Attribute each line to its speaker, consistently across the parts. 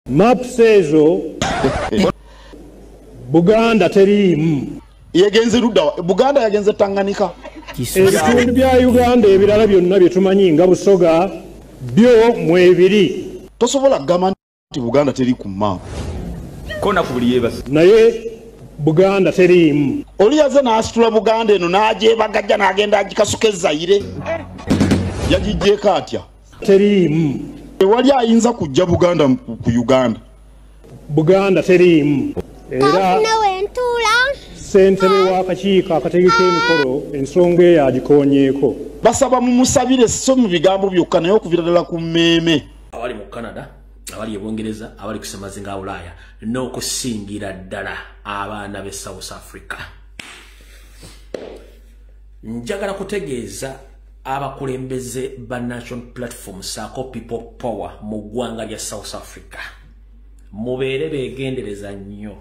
Speaker 1: Maps ezo Buganda teriimu.
Speaker 2: Yagenze Ruda, Buganda yagenze Tanganyika.
Speaker 1: Ebitundu bya Uganda ebirala byonna bye tumanyi nga Busoga byo mwebiri.
Speaker 2: Tosobola kugamba nti Buganda teri ku map.
Speaker 3: Kona kubuliye basi.
Speaker 1: Naye Buganda teriimu.
Speaker 2: Oli yaze n'asitula Buganda eno n'agyebagajja n'agenda agikasuka Zaire. Yagijjeeko atya?
Speaker 1: Teriimu.
Speaker 2: Ewali ayinza kujja Buganda ku Uganda.
Speaker 1: Buganda teriimu. Era ssentebe w'akakiiko akategeka emikolo ensonga eyo agikonyeeko.
Speaker 2: Basaba mumusabire so mu bigambo byokka naye okuvira ddala ku mmeeme.
Speaker 4: Abali mu Canada, abali e Bungereza, abali ku semazinga Ulaya n'okusingira ddala abaana b'e South Africa. Njagala kutegeeza abakulembeze ba National Platform Sako People Power mu ggwanga lya South Africa. Mubeere beegendereza nnyo.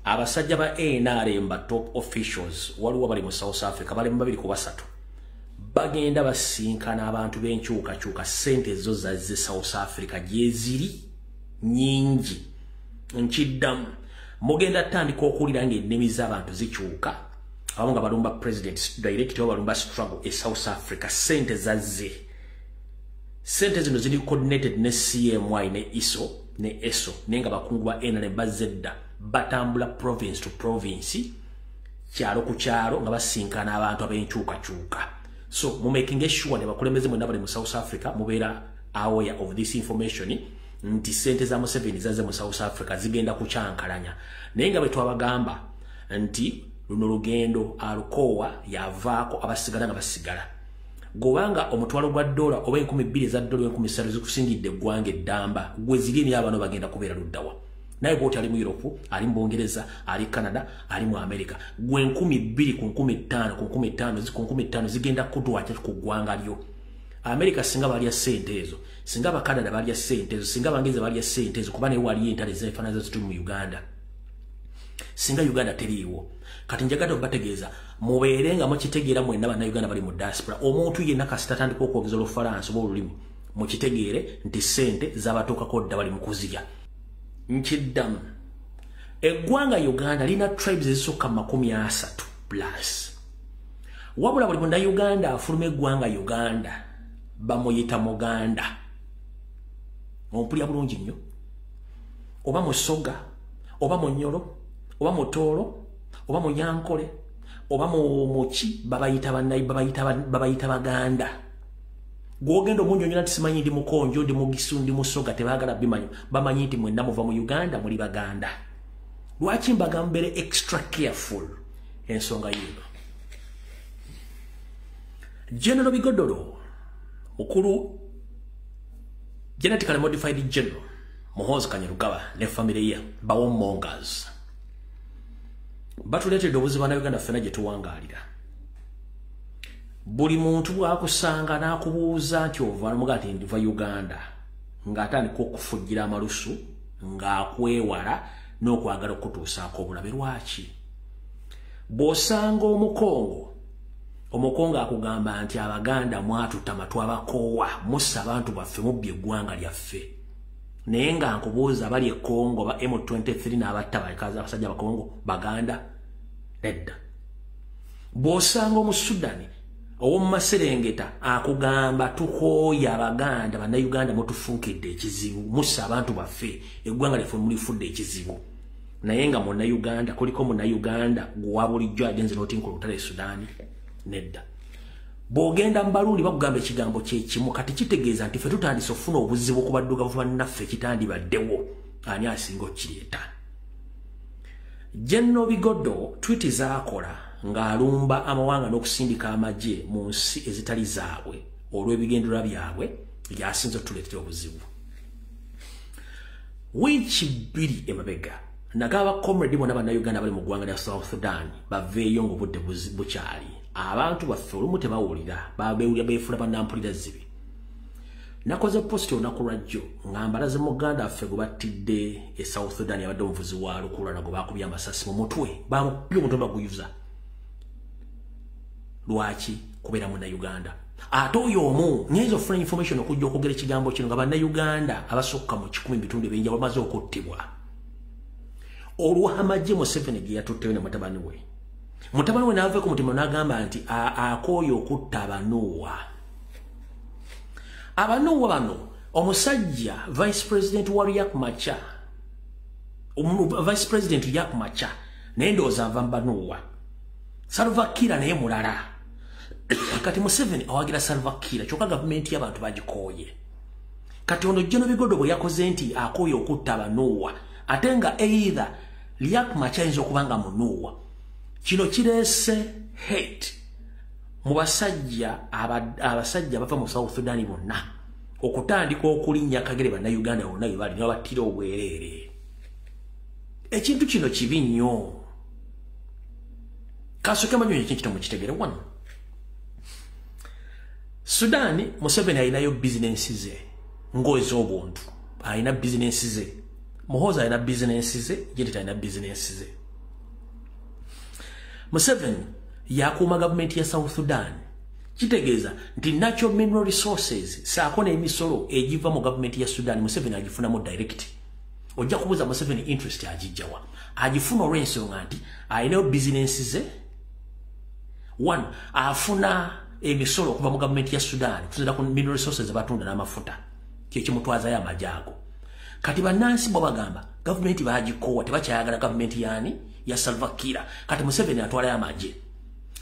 Speaker 4: Abasajja ba NRM ba top officials waliwo bali mu South Africa bali mu 2 bagenda basinkana abantu b'enkyukakyuka ssente zo zazze South Africa gyeziri nyingi. Nkiddamu mugenda tandika okuwulira ng'ennimi z'abantu zikyuka abamu nga balumba president direct oba balumba struggle e South Africa ssente zazze. Ssente zino ziri coordinated ne CMY ne ISO ne ESO nenga bakungu ba NRM bazedda batambula province to province kyalo ku kyalo nga basinkana abantu ab'enkyukakyuka. So mu making sure ne bakulembeze mwe nabali mu South Africa mubeera aware of this information nti sente za Museveni zaze mu South Africa zigenda kucyankalanya naye nga bwe twabagamba nti luno lugendo alukowa yavaako abasigala nga basigala gobanga omutwalo gwa dola oba 2,000 za dola 1,000 zikusingidde eggwanga eddamba gwe ziri ni abantu bagenda kubeera luddawa. Naye bwoti ali mu Europe, ali mu Bungereza, ali Canada, ali mu America. Gwe 2,000 ku 15 ku 15 zigenda kutwata ku ggwanga lyo. America singa balya sente ezo, singa ba Canada balya sente ezo, singa Bangereza balya sente ezo kuba ne wali entale zefana zo mu Uganda. Singa Uganda teriiwo. Kati njagala okubategeeza mubeere nga mukitegeera mwenna bana Uganda bali mu diaspora. Omuntu yenna kasita tandika okwogeza Olufalansa oba olulimi mukitegeere nti sente z'abatuukako dda bali mu kuzirya. Nkiddamu eggwanga Uganda lina tribes ezisukka 30 plus. Wabula buli munda Uganda afuluma eggwanga Uganda bamuyita Muganda. Ompulya bulungi nnyo. Oba Musoga, oba Munyoro, oba Mutoolo, oba Munyankole, oba Muki babayita Baganda. Gwogendo munjonyola tisimanyi ndi Mukonjo ndi Mugisu ndi Musoga tebagala bimanyi bamanyi nti mwenna muva mu Uganda muli Baganda. Lwaki mbagambere extra careful ensonga yino. General Bigodoro mukulu genetically modified general Muhoozi Kanyarugaba ne family ye bawomongers batuleetedde obuzibu na Uganda ffena gye tuwangaalira. Buli muntu akusanga n'akubuuza nti ova mugati ndiva Uganda ng'atandika okufujjira amalusu ng'akwewala n'okwagala okutuusaako obulabe. Lwaki? Bw'osanga Omukongo akugamba nti Abaganda mwatutama twabakoowa mussa abantu baffe mubbye eggwanga lyaffe, naye nga nkubuuza abali e Congo ba M23 n'abatta abasajja Abakongo Baganda nedda. Bw'osanga Omusudani ow'omu Maserengeta akugamba tukooya Abaganda Bannayuganda mutufuukidde ekizibu mussa abantu baffe eggwanga lyaffe mulifudde ekizibu, naye nga Munnayuganda kuliko Munnayuganda gwa bulijjo agenze n'otinka olutale Sudaani nedda. Bw'ogenda mu Barundi bakugamba ekigambo kyekimu kati kitegeeza nti ffe tutandise okufuna obuzibu ku baddugavu bannaffe kitandibaddewo ani asinga okkireeta. General Bigodo tweet zaakola ng'alumba amawanga n'okusindika amagye mu nsi ezitali zaabwe olw'ebigendererwa byabwe byasinze otuleetera obuzibu. Wiiki 2 emabega nagaba comrade bonna Bannayuganda bali mu ggwanga lya South Sudan baveeyo ng'obudde bukyali. Abantu baffe olumu tebawulira babewulira beefula bannampulira zibi. Nakoze post olunaku lwajjo ng'ambalaze muganda waffe gwe battidde e South Sudan yabadde omuvuzi wa lukululana gwe baakubye amasasi mu mutwe bamukubye omutwe baguyuza. Lwaki? Kubeera Munnayuganda. ate oyo omu nyinza ofuna information okujja okwogera ekigambo kino nga bannayuganda abasukka mu 10 bitundu ebingi bamaze okuttibwa olw'amagye Museveni gye yatutteyo ne mutabani we n'ava ku mutima n'agamba nti akooye okutta abanuwa bano omusajja vice president wa Riek Machar vice president Riek Machar naye ndowooza ava mbanuwa Salva Kiir naye mulala kati Museveni awagira Salva Kiir kyokka gavumenti y'abantu bagikooye kati ono John Bigodo bwe yakoze nti akooye okutta abanuwa ate nga either Riek Machar ayinza okubanga munuwa kino kireese hate mu basajja abasajja bava mu South Sudan bonna okutandika okulinnya Kagere bannayuganda bonna bwe bali ne babattira obwereere ekintu kino kibi nnyo kasooke manyonyi ekintu mukitegere wano Sudan Museveni alinayo bizinensi ze ng'ez'obuntu alina bizinensi ze Muhoozi alina bizinensi ze Jendit alina bizinensi ze Museveni yakuuma gavumenti ya South Sudan kitegeeza nti natural mineral resources saako n'emisolo egiva mu gavumenti ya Sudan Museveni agifunamu direct ojja kubuuza Museveni interest agijjawa agifuna olw'ensonga nti alinayo bizinensi ze one afuna emisolo okuva mu gavumenti ya Sudan kusinziira ku mineral resources abatunda n'amafuta kyekimutwazayo amajaago kati bannansi bo bagamba gavumenti bagikoowa tebakyayagala gavumenti yaani ya Salva Kiir kati Museveni atwalayo amagye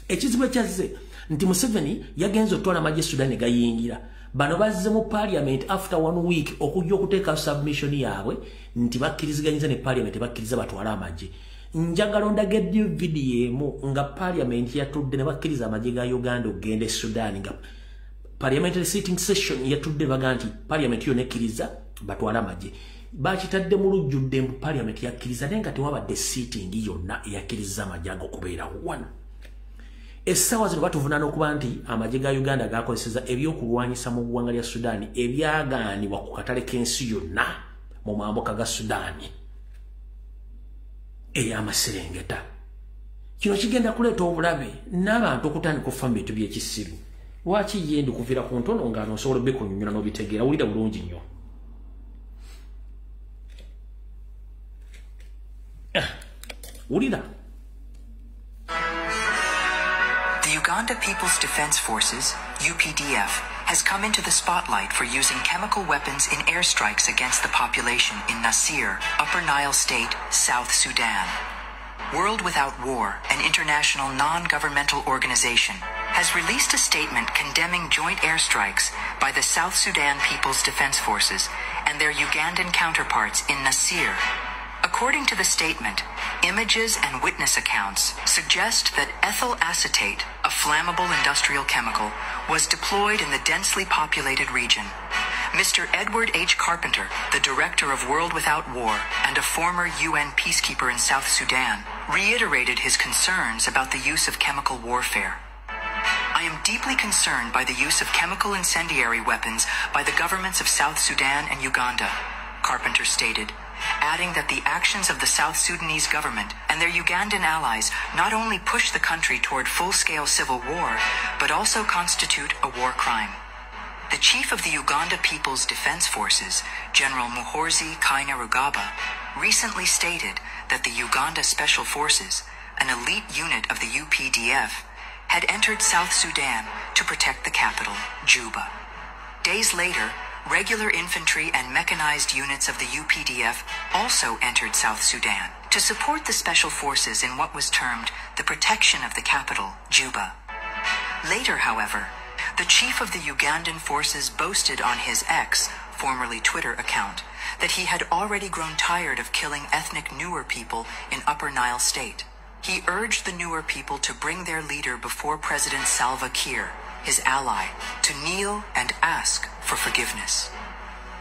Speaker 4: ekizibu ekyazze nti Museveni yagenze okutwala amagye Sudan gayingira bano bazze mu parliament after 1 week okujja okuteeka submission yaabwe nti bakkiriziganyiza ne parliament bakkiriza batwala amagye njagala ondagedde video emu nga parliament yatudde ne bakkiriza amagye ga Uganda okugenda e Sudan nga parliamentary sitting session yatudde baga nti parliament yonna ekkiriza batwala amagye bakitadde mu lujjudde mu parliament yakkiriza naye nga tewabadde sitting yonna eyakkiriza amagye okubeerawo one essaawa zino batuvunaana okuba nti amagye ga Uganda gakozeseza ebyokulwanyisa mu ggwanga lya Sudan ebyagaanibwa ku katale k'ensi yonna mu mambuka ga Sudan ey'amaserengeta kino kigenda kuleeta obulabe n'abantu okutandika okufa mu bintu by'ekisiru lwaki ye ndi kuviira ku ntono nga noosobola obbekunyonnyola n'obitegeera wulira bulungi nnyo wulira
Speaker 5: The Uganda People's Defense Forces, UPDF, has come into the spotlight for using chemical weapons in airstrikes against the population in Nasir, Upper Nile State, South Sudan. World Without War, an international non-governmental organization, has released a statement condemning joint airstrikes by the South Sudan People's Defense Forces and their Ugandan counterparts in Nasir. According to the statement, images and witness accounts suggest that ethyl acetate, a flammable industrial chemical, was deployed in the densely populated region. Mr. Edward H. Carpenter, the director of World Without War and a former UN peacekeeper in South Sudan, reiterated his concerns about the use of chemical warfare. I am deeply concerned by the use of chemical incendiary weapons by the governments of South Sudan and Uganda, Carpenter stated, adding that the actions of the South Sudanese government and their Ugandan allies not only push the country toward full-scale civil war, but also constitute a war crime. The chief of the Uganda People's Defense Forces, General Muhoozi Kainerugaba, recently stated that the Uganda Special Forces, an elite unit of the UPDF, had entered South Sudan to protect the capital, Juba. Days later, regular infantry and mechanized units of the UPDF also entered South Sudan to support the special forces in what was termed the protection of the capital, Juba. Later, however, the chief of the Ugandan forces boasted on his X, formerly Twitter account, that he had already grown tired of killing ethnic Nuer people in Upper Nile State. He urged the Nuer people to bring their leader before President Salva Kiir, his ally, to kneel and ask for forgiveness.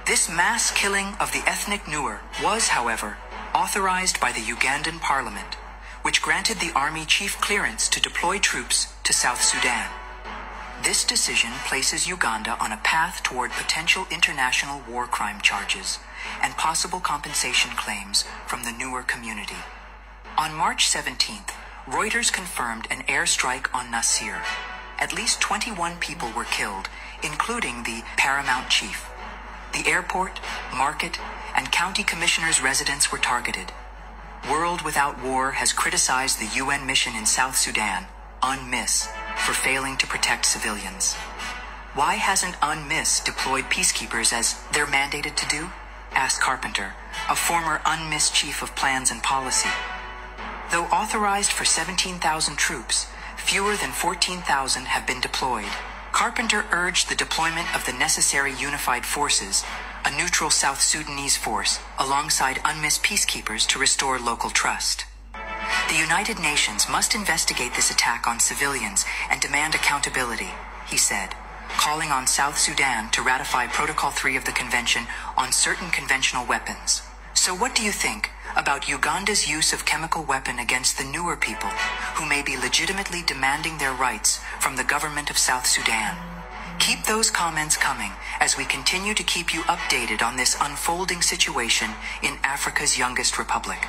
Speaker 5: This mass killing of the ethnic Nuer was, however, authorized by the Ugandan parliament, which granted the army chief clearance to deploy troops to South Sudan. This decision places Uganda on a path toward potential international war crime charges and possible compensation claims from the Nuer community. On March 17th, Reuters confirmed an airstrike on Nasir. at least 21 people were killed, including the paramount chief. The airport, market, and county commissioners' residence were targeted. World Without War has criticized the UN mission in South Sudan, UNMISS, for failing to protect civilians. Why hasn't UNMISS deployed peacekeepers as they're mandated to do? Asked Carpenter, a former UNMISS chief of plans and policy. Though authorized for 17,000 troops, fewer than 14,000 have been deployed. Carpenter urged the deployment of the necessary unified forces, a neutral South Sudanese force, alongside UNMISS peacekeepers to restore local trust. The United Nations must investigate this attack on civilians and demand accountability, he said, calling on South Sudan to ratify Protocol 3 of the Convention on certain conventional weapons. So what do you think about Uganda's use of chemical weapon against the newer people who may be legitimately demanding their rights from the government of South Sudan? Keep those comments coming as we continue to keep you updated on this unfolding situation in Africa's youngest republic.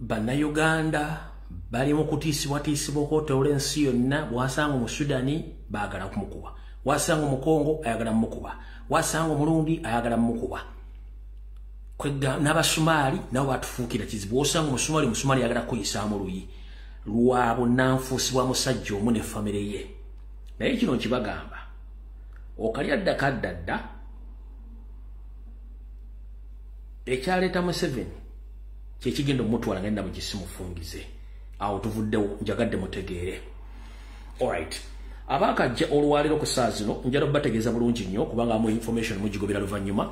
Speaker 4: Bannayuganda bali mu kutiisibwatiisibwa okwotoola ensi yonna. Bwasanga mu Sudani baagala kumukuba, wasanga mu Kongo ayagala mumukuba, wasanga Murundi ayagala mumukuba. Kwega n'Abasumali nabo batufuukira kizibu. Osanga Omusumali ayagala kuyisaamu luyi lwabo nanfuusibwa musajja omu ne famire ye. Naye kino nkibagamba, okalya ddaka ddadda ekyaleeta Museveni kyekigenda omutwala ngenda mugisimufungize. Awo tuvuddewo, njagadde mutegeere. Alright, abakajja olwaliro ku saa zino njala bategeeza bulungi nnyo kubanga mu information mugigobera luvannyuma.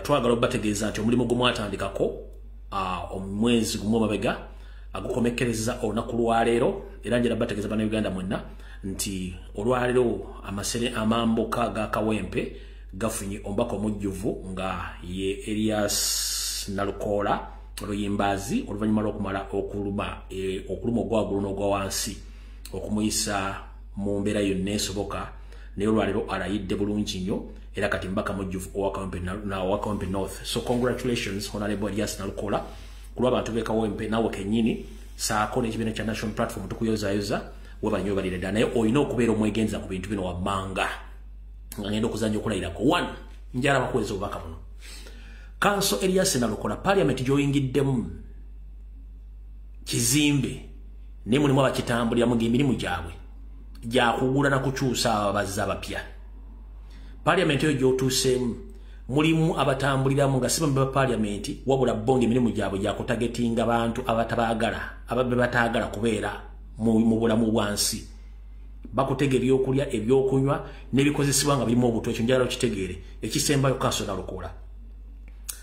Speaker 4: Twagala obategeeza nti omulimu gumwatandikako omwezi gumu mabega agukomekereza olunaku lwaleero, era njala bategeeza bannayuganda mwenna nti olwaleero amasere amamboka ga Kawempe gafunye omubaka omujjuvu nga ye Elias Nalukola Luyimbazi oluvannyuma lw'okumala okuluma ogwagulu n'ogwa wansi okumuyisa mu mbeera yonna esoboka. Naye olwaleero alayidde bulungi nnyo era kati mbaka mujjuvu owa Kawempe North. So congratulations Honorable Elias Nalukola ku lw'abantu b'e Kawempe naawe kennyini saako n'ekibiina kya National Platform tukuyozaayoza webanyo balire ddala. Naye olina okubeera omwegenza ku bintu bino wammanga nga ngenda okuzanja okulayirako. 1 njala bakuweza obubaka buno. Kanso Elias Nalukola Parliament gy'oyingiddemu kizimbe ne mulimu abakitambuliramu ng'emirimu gyabwe gyakugula na kukyusa ababazzi abapya. Parliament eyo gy'otuuseemu mulimu abatambuliramu nga si bambe ba Parliament wabula bo ng'emirimu gyabwe gyakutagetinga bantu abatabaagala ababbe bataagala kubeera mu bulamu bwansi. Bakutega ebyokulya ebyokunywa n'ebikozesebwa nga birimu obuto. Ekyo njagala okitegeere. Ekisembayo Kanso Nalukola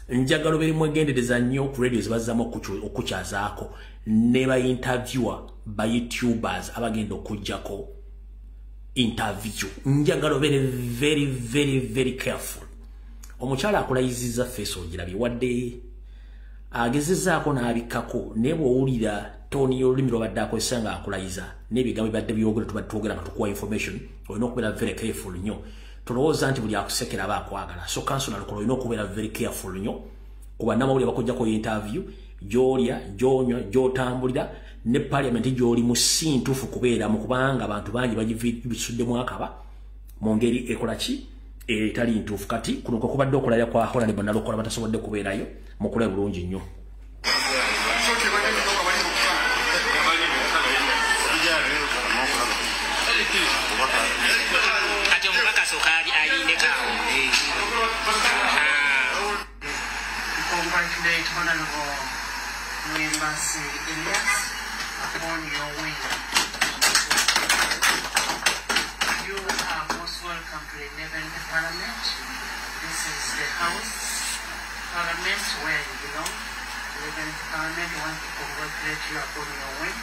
Speaker 4: njagala berimu egendereza nnyo ku radio zibazzamu okukyazaako ne ba interviewer ba YouTubers abagenda okujjako interview. Njagala bere very very very careful. Omukyala akulayizizza face ogirabye wadde agezezzaako n'abikkako naye bw'owulira toni y'olulimi lw'obadde akozesa nga akulayiza n'ebigambo bibadde byogera tubadde twogera nga tukuwa information olina okubeera very careful nnyo. Tulowooza nti buli akusekera aba akwagala. So Kanso Nalukola olina okubeera very careful nnyo kuba namawulire bakujjako interview gy'olya gy'onywa gy'otambulira ne Parliament gy'oli mu si ntuufu kubeeramu kubanga abantu bangi bagibisuddemu akaba mu ngeri ekola ki etali ntuufu. Kati kuno kwe kubadde okulayira kwa Honorable Nalukola batasobodde kubeerayo mukule bulungi nnyo.
Speaker 6: Congratulate Honorable Luyimbazi Elias upon your win. You are most welcome to the 11th Parliament. This is the House Parliament where you belong. 11th Parliament, I want to congratulate you upon your win.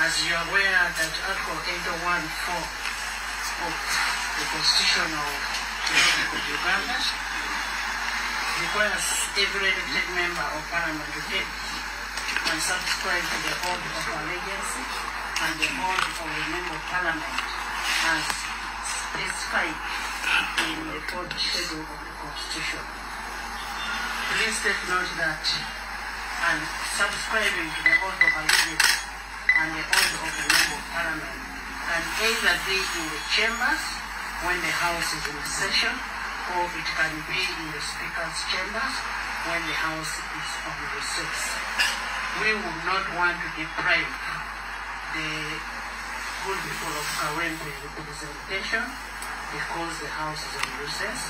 Speaker 6: As you are aware that Article 801(4) of the Constitution of the Republic of Uganda requires every elected member of Parliament to take and subscribe to the oath of allegiance and the oath of a member of Parliament as specified in the 4th schedule of the Constitution. Please take note that and subscribing to the oath of allegiance and the oath of the Member of Parliament, and either be in the chambers when the House is in session, or it can be in the Speaker's chambers when the House is on recess. We would not want to deprive the good people of Kawempe representation because the House is on recess,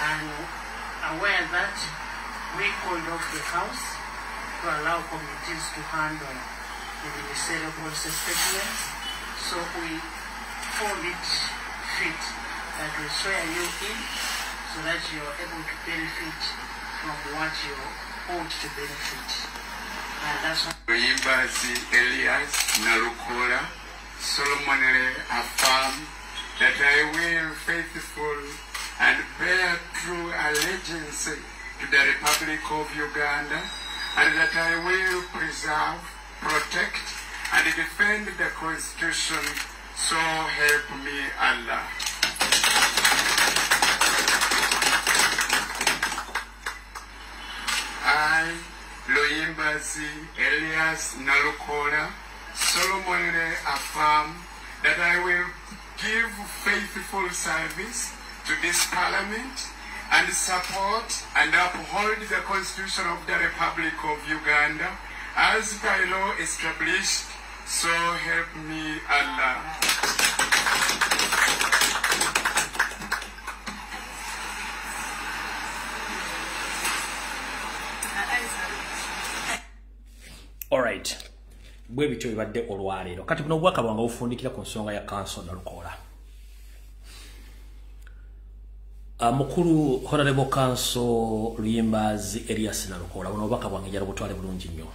Speaker 6: and aware that we called off the House to allow committees to handle the ministerial policy statements, so we found it fit that we swear you in so that you are able to benefit from what you ought to benefit. And that's what
Speaker 7: Luyimbazi Elias Nalukora solemnly affirm that I will faithfully and bear true allegiance to the Republic of Uganda, and that I will preserve, protect, and defend the Constitution, so help me Allah. I, Luyimbazi Elias Nalukora, solemnly affirm that I will give faithful service to this Parliament and support and uphold the Constitution of the Republic of Uganda as by law established, so help me Allah.
Speaker 4: Alright. Bwe bityo bibadde olwaleero. Kati buno obwaka bwange bufundikira ku nsonga ya Council Nalukora. Mukulu Honorable Council Luyimbazi Elias Nalukora buno obwaka bwange njala butwale bulungi nnyo.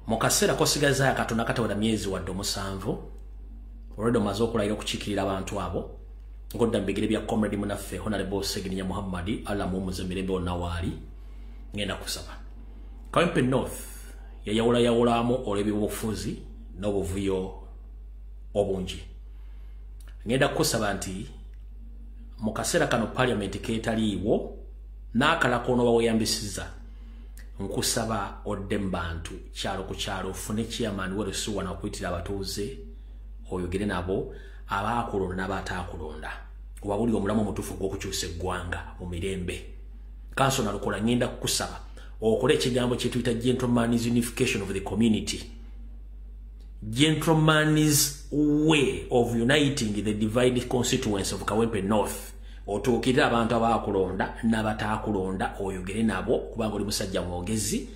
Speaker 4: Mu kaseera kosigaza akatona katawera myezi wadde 7 olwedo maze okulayira okukiikirira abantu abo ngodda mbigire bya comrade munaffe Honorable Segirinya Muhammad alamu muzemirembe onawaali ngenda kusaba Kawempe North yawulamu olw'ebyobufuzi n'obuvuyo obungi. Ngenda kusaba nti mu kaseera kano Parliament keetaliiwo n'akalako n'obaweyambisiza nkusaba odde mu bantu kyalo ku kyalo ofune chairman w'olusuwa n'okuyitira abatuuze oyogere nabo abaakulonda n'abataakulonda wabuli omulamu omutuufu gw'okukyusa eggwanga mu mirembe. Council Nalukora ngenda kukusaba okole ekigambo kye tuyita gentleman's unification of the community, gentleman's way of uniting the divided constituents of Kawempe North. Otuukirira abantu abaakulonda n'abataakulonda oyogere nabo kubanga oli musajja mwogezi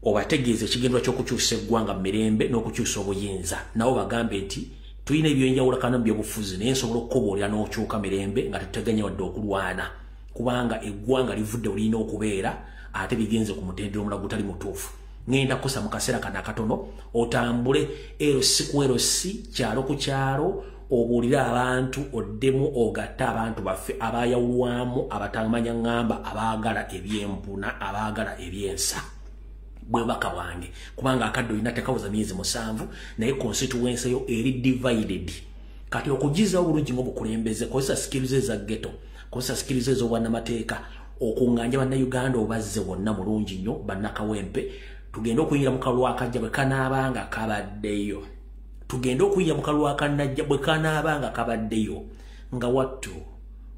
Speaker 4: obategeeze ekigendwa ky'okukyusa eggwanga mu mirembe n'okukyusa obuyinza. Nabo bagambe nti tulina ebyenjawulo kana mu byobufuzi naye nsobola okukoboolera n'okyuka mirembe nga tuteganya wadde okulwana kubanga eggwanga livudde olina okubeera ate bigenze ku mutendera omulago gutali mutuufu. Ngenda kukosa mu kaseera kana akatono otambule LC ku LC kyalo ku kyalo obuulira abantu oddemu ogatta abantu baffe abayawulwamu abatamanya ngamba abaagala ebyempuna abaagala ebyensa. Bwe baka bwange kubanga akadde olina tekawuza myezi 7 naye constituency yo eri divided. Kati okugiza obulungi ng'obukulembeze kozesa skills za ghetto, kozesa skills ez'obwannamateeka okunganja bannayuganda obazze bonna mulungi nnyo bannakawempe. Tugenda okuyingira mu kalulu akajja bwe kanaabanga kabaddeyo. Tugenda okuyingira mu kalulu akanajja bwe kanaabanga kabaddeyo nga wattu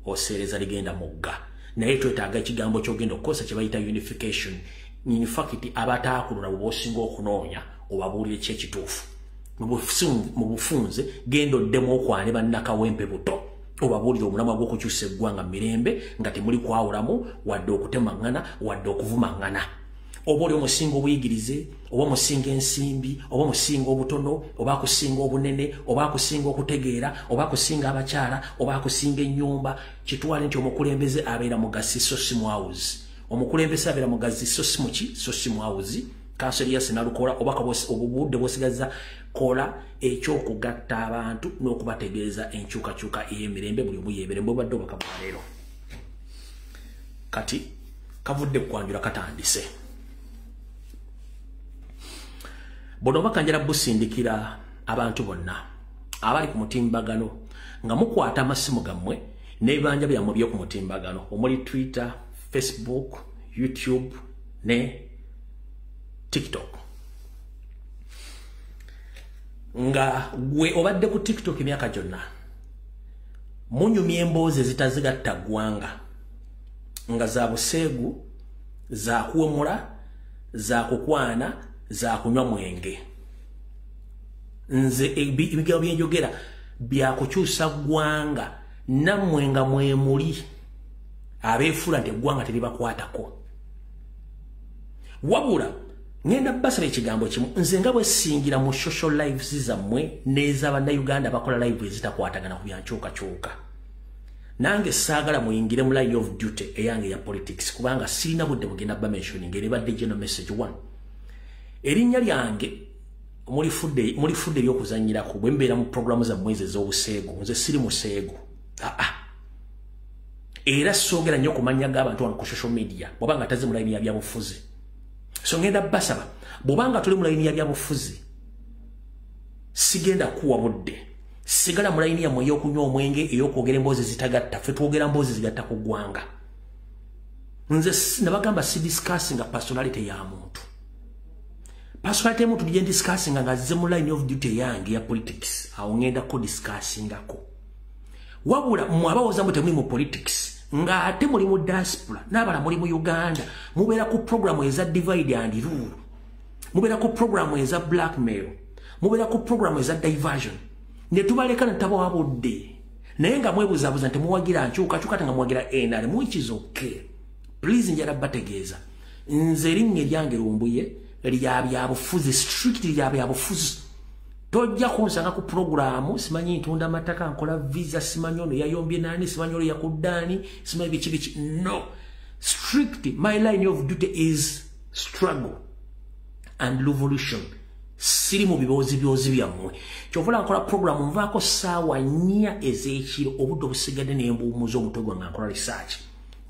Speaker 4: oseereza ligenda mugga. Naye twetaaga ekigambo ky'ogenda okukosa kye bayita unification. In fact abataakulula bwe bosinga okunoonya obabuulire ki ekituufu. Mu bufunze genda oddemu okwane bannakawempe buto obabuulire omulamwa gw'okukyusa eggwanga mirembe nga temuli kwawulamu wadde okutemangana wadde okuvumangana. Oba oli omusinga obuyigirize oba omusinga ensimbi oba omusinga obutono oba akusinga obunene oba akusinga okutegeera oba akusinga abakyala oba akusinga ennyumba kitwale nti omukulembeze abeera mugazi so si mwawuzi. Omukulembeze abeera mugazi so si muki so si mwawuzi. Council Elias Nalukora obaka obudde bwosigaza kola ekyokugatta abantu n'okubategeeza enkyukakyuka ey'emirembe buli omu yeeberembe obadde obaka bwa leero. Kati kavudde kwanjula katandise. Bono bakanjala busindikira abantu bonna abali ku mutimbagano nga mukwata amasimu gammwe n'ebibanja byammwe by'oku mutimbagano omuli Twitter, Facebook, YouTube ne TikTok. Nga gwe obadde ku TikTok emyaka gyonna munyumya emboozi zitazigatta ggwanga nga za buseegu, za kuwemula, za kukwana, za kunywa mwenge. Nze ebigambo byenjogera bya kukyusa ggwanga nammwe nga mwemuli abeefula nti eggwanga teribakwatako. Wabula ngenda basaba ekigambo kimu, nze nga bwe singira mu social lives zammwe n'ez'Abannayuganda bakola live ezitakwatagana ku byankyukakyuka. Nange saagala muyingire mu line of duty eyange ya politics kubanga sirina budde bugenda bamentioning eribadde general message 1. Erinnya lyange mulifudde eryokuzanyirako bwe mbeera mu programu zammwe ez'obuseegu. Nze siri museegu. Era soogera nnyo ku mannya g'abantu wano ku social media bw'obanga taze mu line ya byabufuzi. So ngenda basaba bw'obanga tuli mu line ya byabufuzi sigenda kuwa budde. Sigala mu line yammwe ey'okunywa omwenge, ey'okwogera emboozi zitagatta. Ffe twogera mboozi zigatta ku ggwanga. Nze nabagamba si discussinga personality ya muntu. Personality y'omuntu gye discussinga nga azze mu line of duty yange ya politics. Awo ngenda ko discussingako. Wabula mmwe abawooza mbu temuli mu politics nga ate muli mu diaspora n'abala muli mu Uganda mubeera ku programu eza divide and rule, mubeera ku programu eza blackmail, mubeera ku programu eza diversion. Ne tubaleka ne tabawa budde naye nga mwebuzaabuza nti muwagira nkyukakyuka ate nga muwagira NRM, which is okay. Please njala bategeeza nze erinnya lyange Lumbuye lya byabufuzi, strictly lya byabufuzi. Tojja kunsanga ku programu simanyi ntunda mataka nkola visa, simanyi ono yayombye nani, simanyi ono yakuddaani, simanyi biki. No, strictly my line of duty is struggle and revolution. Siri mu biboozi byammwe. Kyovula nkola programu nvaako ssaawa 4 ez'ekiro obudde obusigadde n'embuumuza omutwe gwange nkola research.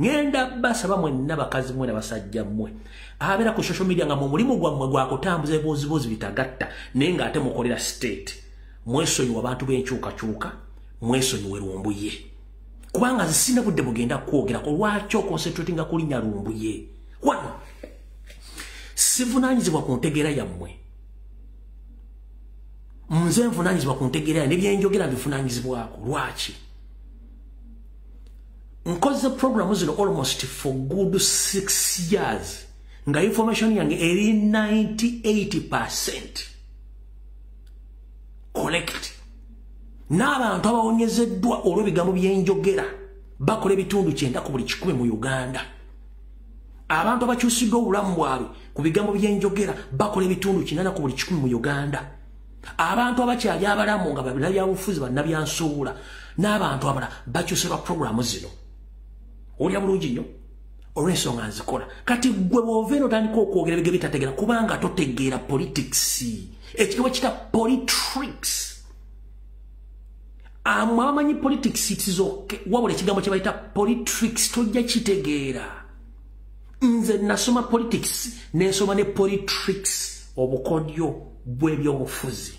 Speaker 4: Ngenda basaba mwenna bakazi mwe n'abasajja mmwe abeera ku social media nga mu mulimu gwammwe gwa kutambuza eboozi bitagatta naye ng'ate mukolera state. Mwesonyiwa abantu b'enkyukakyuka, mwesonyiwe Lumbuye. Kubanga nze sirina budde bugenda kwogerako lwaki oconcentratinga ku linnya Lumbuye. Wano sivunaanyizibwa ku ntegeera yammwe. Nze nvunaanyizibwa ku ntegeera ne byenjogera bivunaanyizibwako. Lwaki? Nkoze programu zino almost for good 6 years nga information yange eri 98% collect. N'abantu abawonyezeddwa olw'ebigambo byenjogera bakola ebitundu 9 ku buli 100 mu Uganda. Abantu abakyusiddwa obulamu bwabwe ku bigambo byenjogera bakola ebitundu 8 ku buli 10 mu Uganda. Abantu abakyali abalamu nga bannabyabufuzi bannabyansuula n'abantu abala bakyusilwa programu zino. Olya bulungi nnyo olw'ensonga nzikola. Kati gwe bw'ova eno otandika okwogera ebigere bitategeera kubanga totegeera politics. Ekigambo kita politricks. Abamanyi politics itizoke wabula ekigambo kye bayita politricks tojja kitegeera. Nze nasoma politics n'ensoma ne politricks obukodyo bw'ebyobufuzi.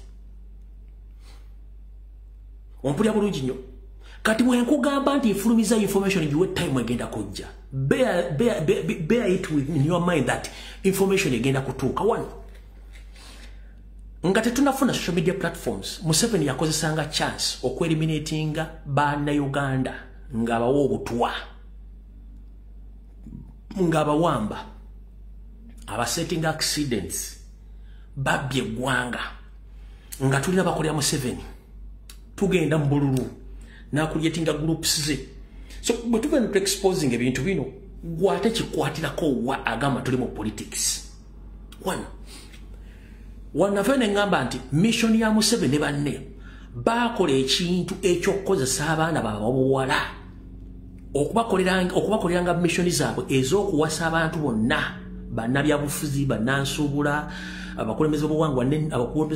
Speaker 4: Ompulya bulungi nnyo. Kati bwe nkugamba nti ifulumiza information giwe time egenda kujja. Bear it in your mind that information egenda kutuuka. One, nga tetunafuna social media platforms, Museveni yakozesanga chance okweeliminatinga Bannayuganda ng'abawa obutwa, ng'abawamba, abasetting accidents, babbye eggwanga, nga tulina bakolera Museveni. Tugenda mu bululu n'akulyetinga groups ze. So bwe tugenda to exposing ebintu bino gwate kikwatirako wa agamba tuli mu politics. One, wanafene ngamba nti mission ya Museveni ne banne bakola ekintu ekyokukozesa abaana b'obuwala okubakoleranga mission zaabwe ez'okuwasa abantu bonna, bannabyabufuzi, bannansuubula, abakulembeze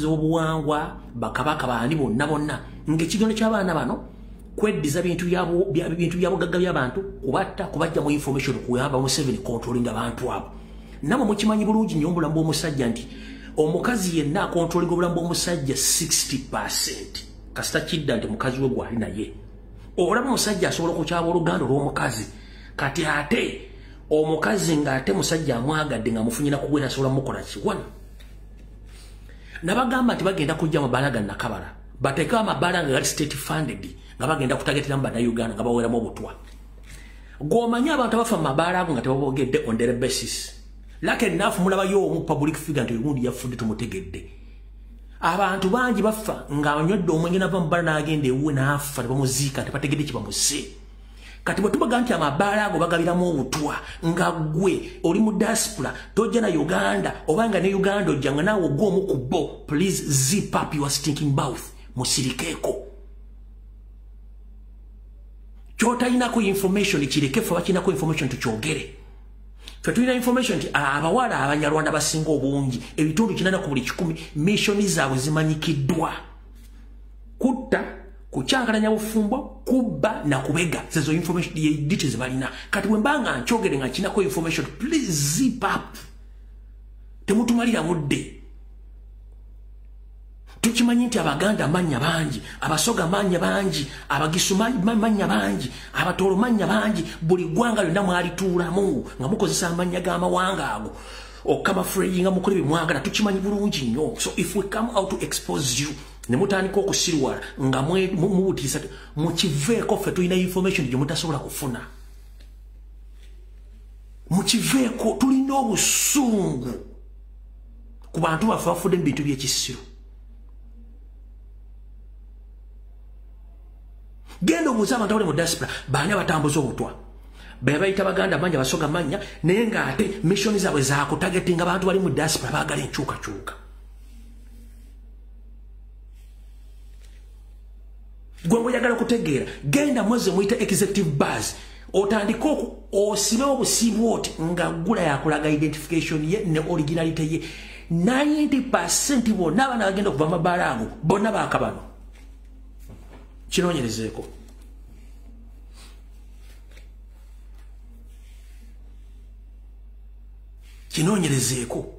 Speaker 4: b'obuwangwa, bakabaka baani bonna ng'ekigono ky'abaana bano kweddiza bintu byabugagga by'abantu, kubatta, kubajja mu information kuyamba Museveni controlling abantu abo. Namwe mukimanyi bulungi nnyo obulamu bw'omusajja nti omukazi yenna akontrolinga obulamu bw'omusajja 60%. Kasita kidda nti mukazi we gwali naye. Olaba omusajja asobola okukyaba oluganda olw'omukazi. Kati ate omukazi ng'ate musajja amwagadde nga mufunyina kuwe nasobola mukola kiwana nabagamba nti bagenda kujja amabaala ga Nakabala bateeka amabaala nga gali state funded nga bagenda kutagetera mu bannayuganda nga baweramu obutwa gw'omanyi abantu abafa mu mabaala ago nga tebabogedde on daily basis like enough mulabayo omu public figure nti ogundi yafudde tumutegedde abantu bangi bafa nga anywedde omwenge nava mu baala n'agenda ewuwe n'afa tebamuziika tebategedde kibamuse kati bwe tubaga nti amabaala ago bagabiramu obutwa nga gwe oli mu diaspora tojja na Uganda oba nga ne Uganda ojja nga naawe ogw'omu ku bo please zip up your stinking mouth musirikeeko kyotalinako information kireke fe bakirinako information tukyogere fe tulina information nti abawala abanyarwanda basinga obungi ebitundu 8 ku buli 100 missioni zaabwe zimanyikiddwa kutta kucyankalanya bufumbo kubba na kubega zezo information details balina kati bwe mbanga nkyogere nga kinako information please zip up temutumalira mudde tukimanyi nti abaganda manya bangi abasoga manya bangi abagisuma manya bangi abatolo manya bangi buli gwanga lyonna mwalituulamu nga mukozesa amanya g'amawanga ago okama free nga mukole bimwagala tukimanyi bulungi nnyo so if we come out to expose you ne mutandika okusirwala nga mubutiisa mukiveeko ffe tulina information gye mutasobola kufuna mukiveeko tulina obusungu ku bantu baffe bafudde mu bintu by'ekisiro genda obuuza abantu abali mu diaspora baani abatambuza obutwa be bayita baganda bangi abasoga manya naye ng'ate missioni zaabwe zakutagetinga abantu bali mu diaspora baagala enkyukakyuka gwe oyagala okutegeera genda mweze muyita executive buzz otandika osibewo obusiibu oti nga gula yakulaga identification ye ne originality ye 90% bonna abaana bagenda okuva amabaala ago bonna baakabano kinoonyerezeeko kinoonyerezeeko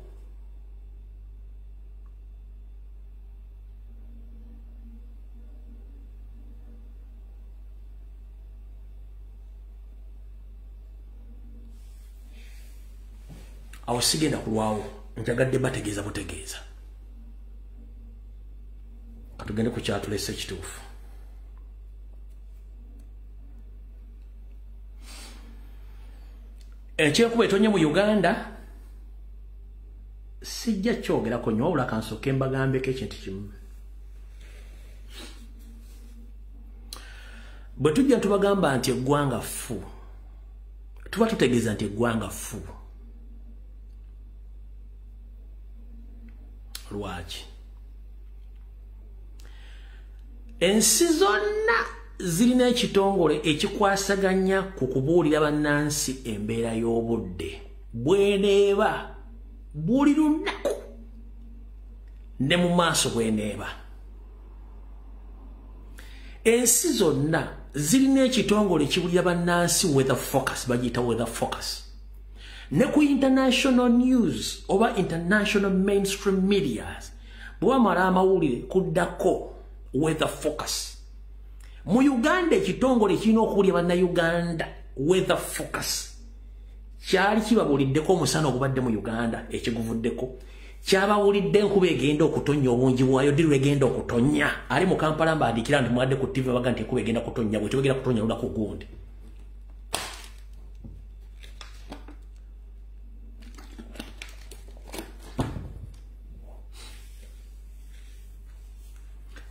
Speaker 4: awo sigenda kulwawo njagadde bategeeza butegeeza katugende ku kyatulese ekituufu ekyekuba etonye mu Uganda sijja kyogerako nnyo wabula kansooke mbagambeko ekintu kimu bwe tujja tubagamba nti eggwanga ffu tuba tutegeeza nti eggwanga ffu lwaki ensi zonna zirina ekitongole ekikwasaganya ku kubuulira bannansi embeera y'obudde bweneeba buli lunaku ne mu maaso bweneeba ensi zonna zirina ekitongole ekibuulira bannansi weather focus bagiyita weather focus ne ku international news oba international mainstream medias bwe bamala amawulire kuddako weather focus mu Uganda ekitongole kirina okubuulira bannayuganda weather focus kyali kibabuuliddeko omusana ogubadde mu Uganda ekiguvuddeko kyabawulidde enkuba egenda okutonya obungi bwayo diri egenda okutonya ali mu Kampala mbaandikira nti mwadde ku TV baga nti enkuba egenda kutonya bwe tebagenda kutonya lunaku gundi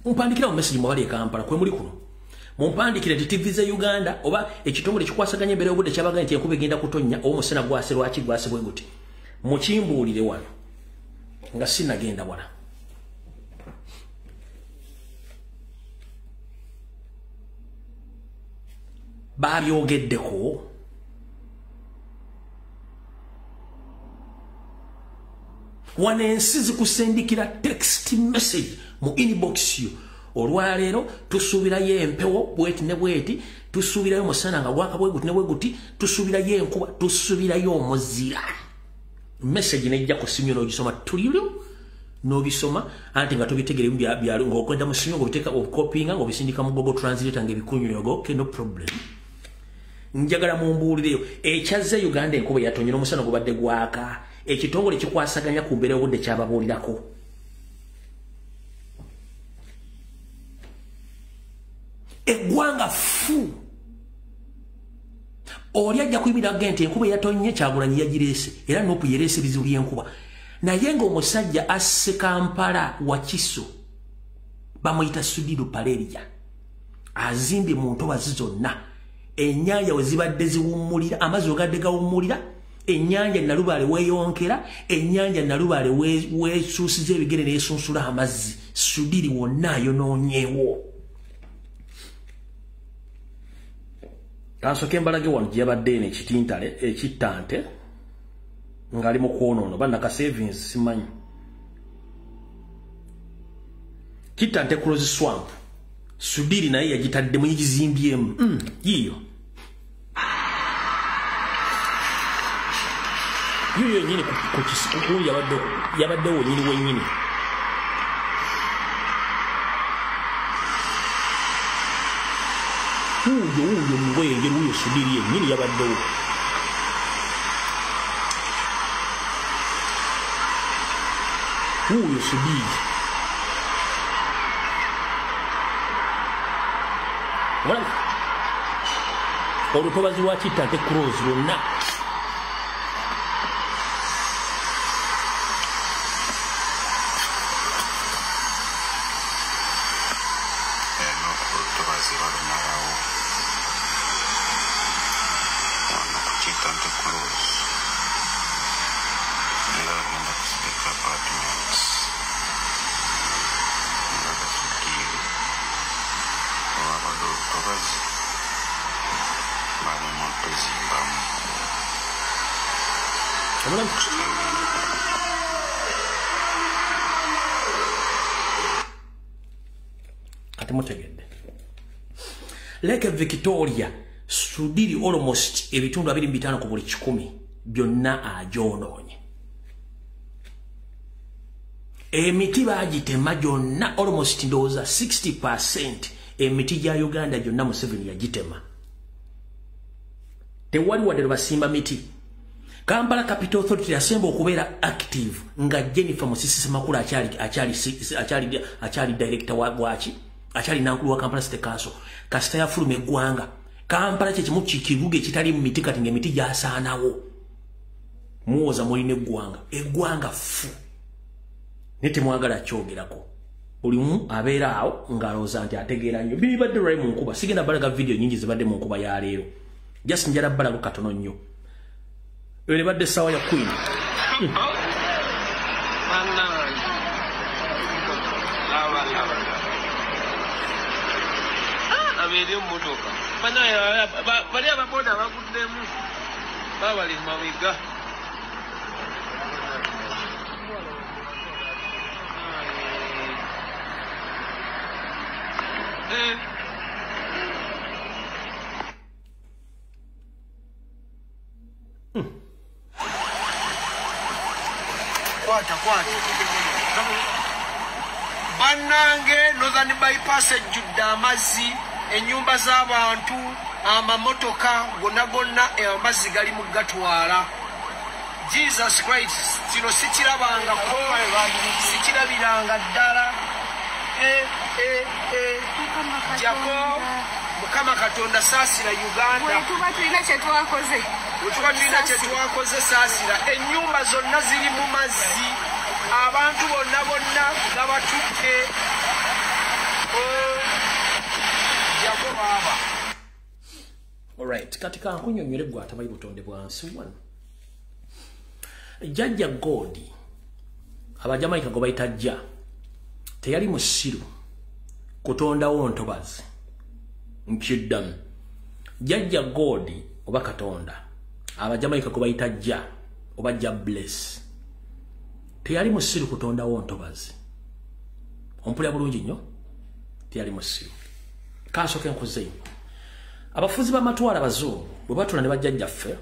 Speaker 4: mumpandikira mu message mwali e Kampala kwe muli kuno mumpandikire nti TV za Uganda oba ekitongole kikwasaganya embeera y'obudde kyabaga nti enkuba egenda kutonya omusana gwase lwaki gwase bwe guti mukimbuulire wano nga sinagenda wala babyogeddeko wana ensi zikusendikira text message mu inbox yo olwaleero tusuubirayo empewo bweti ne bweti tusuubirayo musana nga gwaka bwe guti ne bwe guti tusuubirayo enkuba tusuubirayo omuzira message nejja ku simu n'ogisoma tuliro n'obisoma anti nga tubitegere byalo ng'okwenda mu simu ng'obiteeka okukopinga ng'obisindika mu Google Translate ng'ebikunyogo no problem njagala mumbuulireyo ekyaze Uganda enkuba yatonye n'omusana gubadde gwaka ekitongole kikwasaganya ku mbeera y'obudde kyababuulirako eggwanga fu oli ajja kuyimira nti enkuba yatonye Kyagulanyi yagireese era n'opu yereese bizibu by'enkuba naye ng'omusajja asse Kampala Wakiso bamuyita Sudiru Paleria azimbye mu ntobazi zonna ennyanja we zibadde ziwummulira amazzi ogadde gawummulira ennyanja Nalubaale weeyonkera ennyanja Nalubaale weesuusiza ebigere n'esunsula amazzi Sudiri wonna ayonoonyeewo kansoke mbalage wano gye yabadde ekittante ngali mu kwonoona bannaka savings simanyi kittante Close Swamp Sudiri naye yagitaddemu yigizimbyemu yiyo yiyo nyini ku kisiku yabaddewo nyini wenyini uyo mubwenge uyo Sudiri yenyini yabaddewo uyo Sudiri wala olutobazi lwa Kittante Close lwonna kati mutegedde Lake Victoria Sudiri almost ebitundu 25 ku buli 100 byonna agyonoonye emiti bagitema gyonna almost ndowooza 60% emiti gya Uganda gyonna Museveni yagitema tewali wadde basimba miti Kampala Capital Authority yasemba okubeera active nga Jennifer Musisi Semakula achali director wachi achali nankulu wa Kampala City Council kasita yafuluma eggwanga Kampala kyekimu kikibuga ekitali mu miti kati ng'emiti gyasaanawo muwoza mulina eggwanga fu netemwagala kyogerako bulimu abeera awo ng'alowooza nti ategeera nnyo bibadde lwali mu nkuba sigenda balaga video nyingi zibadde mu nkuba ya leero just njala balago katono nnyo eyo nebadde essaawa ya Queen
Speaker 8: abiri mmotoka bali ababoda baguddemu babali mawiga kwata bannange Northern Bypass ejjudde amazzi enyumba z'abantu amamotoka gonna amazzi gali mu gatwala Jesus Christ kino sikirabangako sikirabiranga ddala jako Mukama Katonda saasira Uganda
Speaker 9: tuba tulina kyetwakoze saasira ennyumba zonna ziri mu mazzi abantu bonna gabatutte jako baba
Speaker 4: alright katika nkunyonnyole gwe atabayi butonde bwansi wano Jjajja Godi abajamaika go bayita jja teyali musiru kutondawo ntobazi nkiddamu Jjajja Godi oba Katonda abajamaika go bayita jja oba jja bless teyali musiru kutondawo ntobazi ompulya bulungi nnyo teyali musiru kansoke nkuzeeyo abafuzi b'amatwala abazungu bwe batula ne bajjajjaffe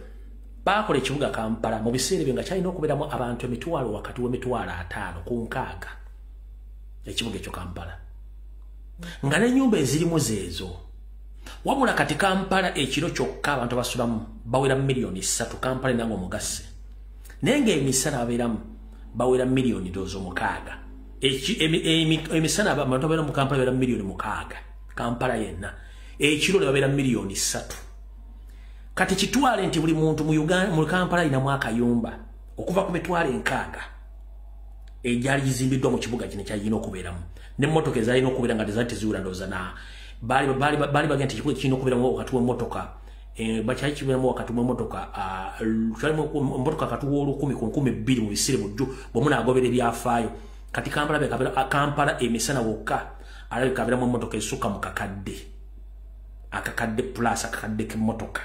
Speaker 4: bakola ekibuga Kampala mu biseera bye nga kyalina okubeeramu abantu emitwalo wakati w'emitwalo 5 ku 6 ekibuga ekyo Kampala nga n'ennyumba ezirimu zeezo wabula kati Kampala ekiro kyokka abantu basulamu bawera milioni 3 Kampala nango mugase nenge emisana aberamu bawera milioni 6 emisana abantu abera mu Kampala bawera milioni 6 Kampala yenna ekiro bawera milioni 3 kati kitwale nti buli muntu mu Uganda mu Kampala ina mwaka yumba okuva ku mitwale 6 ejali jizimbiddwa mu kibuga kino kyayina okubeeramu ne motoka ezalina okubeera nga tezati ziwula ndoza na bali bagenda kibuga kino okubeeramu wakati w'emmotoka bakyali kibeeramu wakati w'emmotoka mmotoka kati w'olukumi ku 12 mu bisire bujju bomuna agobera ebyafaayo kati Kampala emisana wokka alabika abeeramu emmotoka esukka mu akakadde plus akakadde k'emmotoka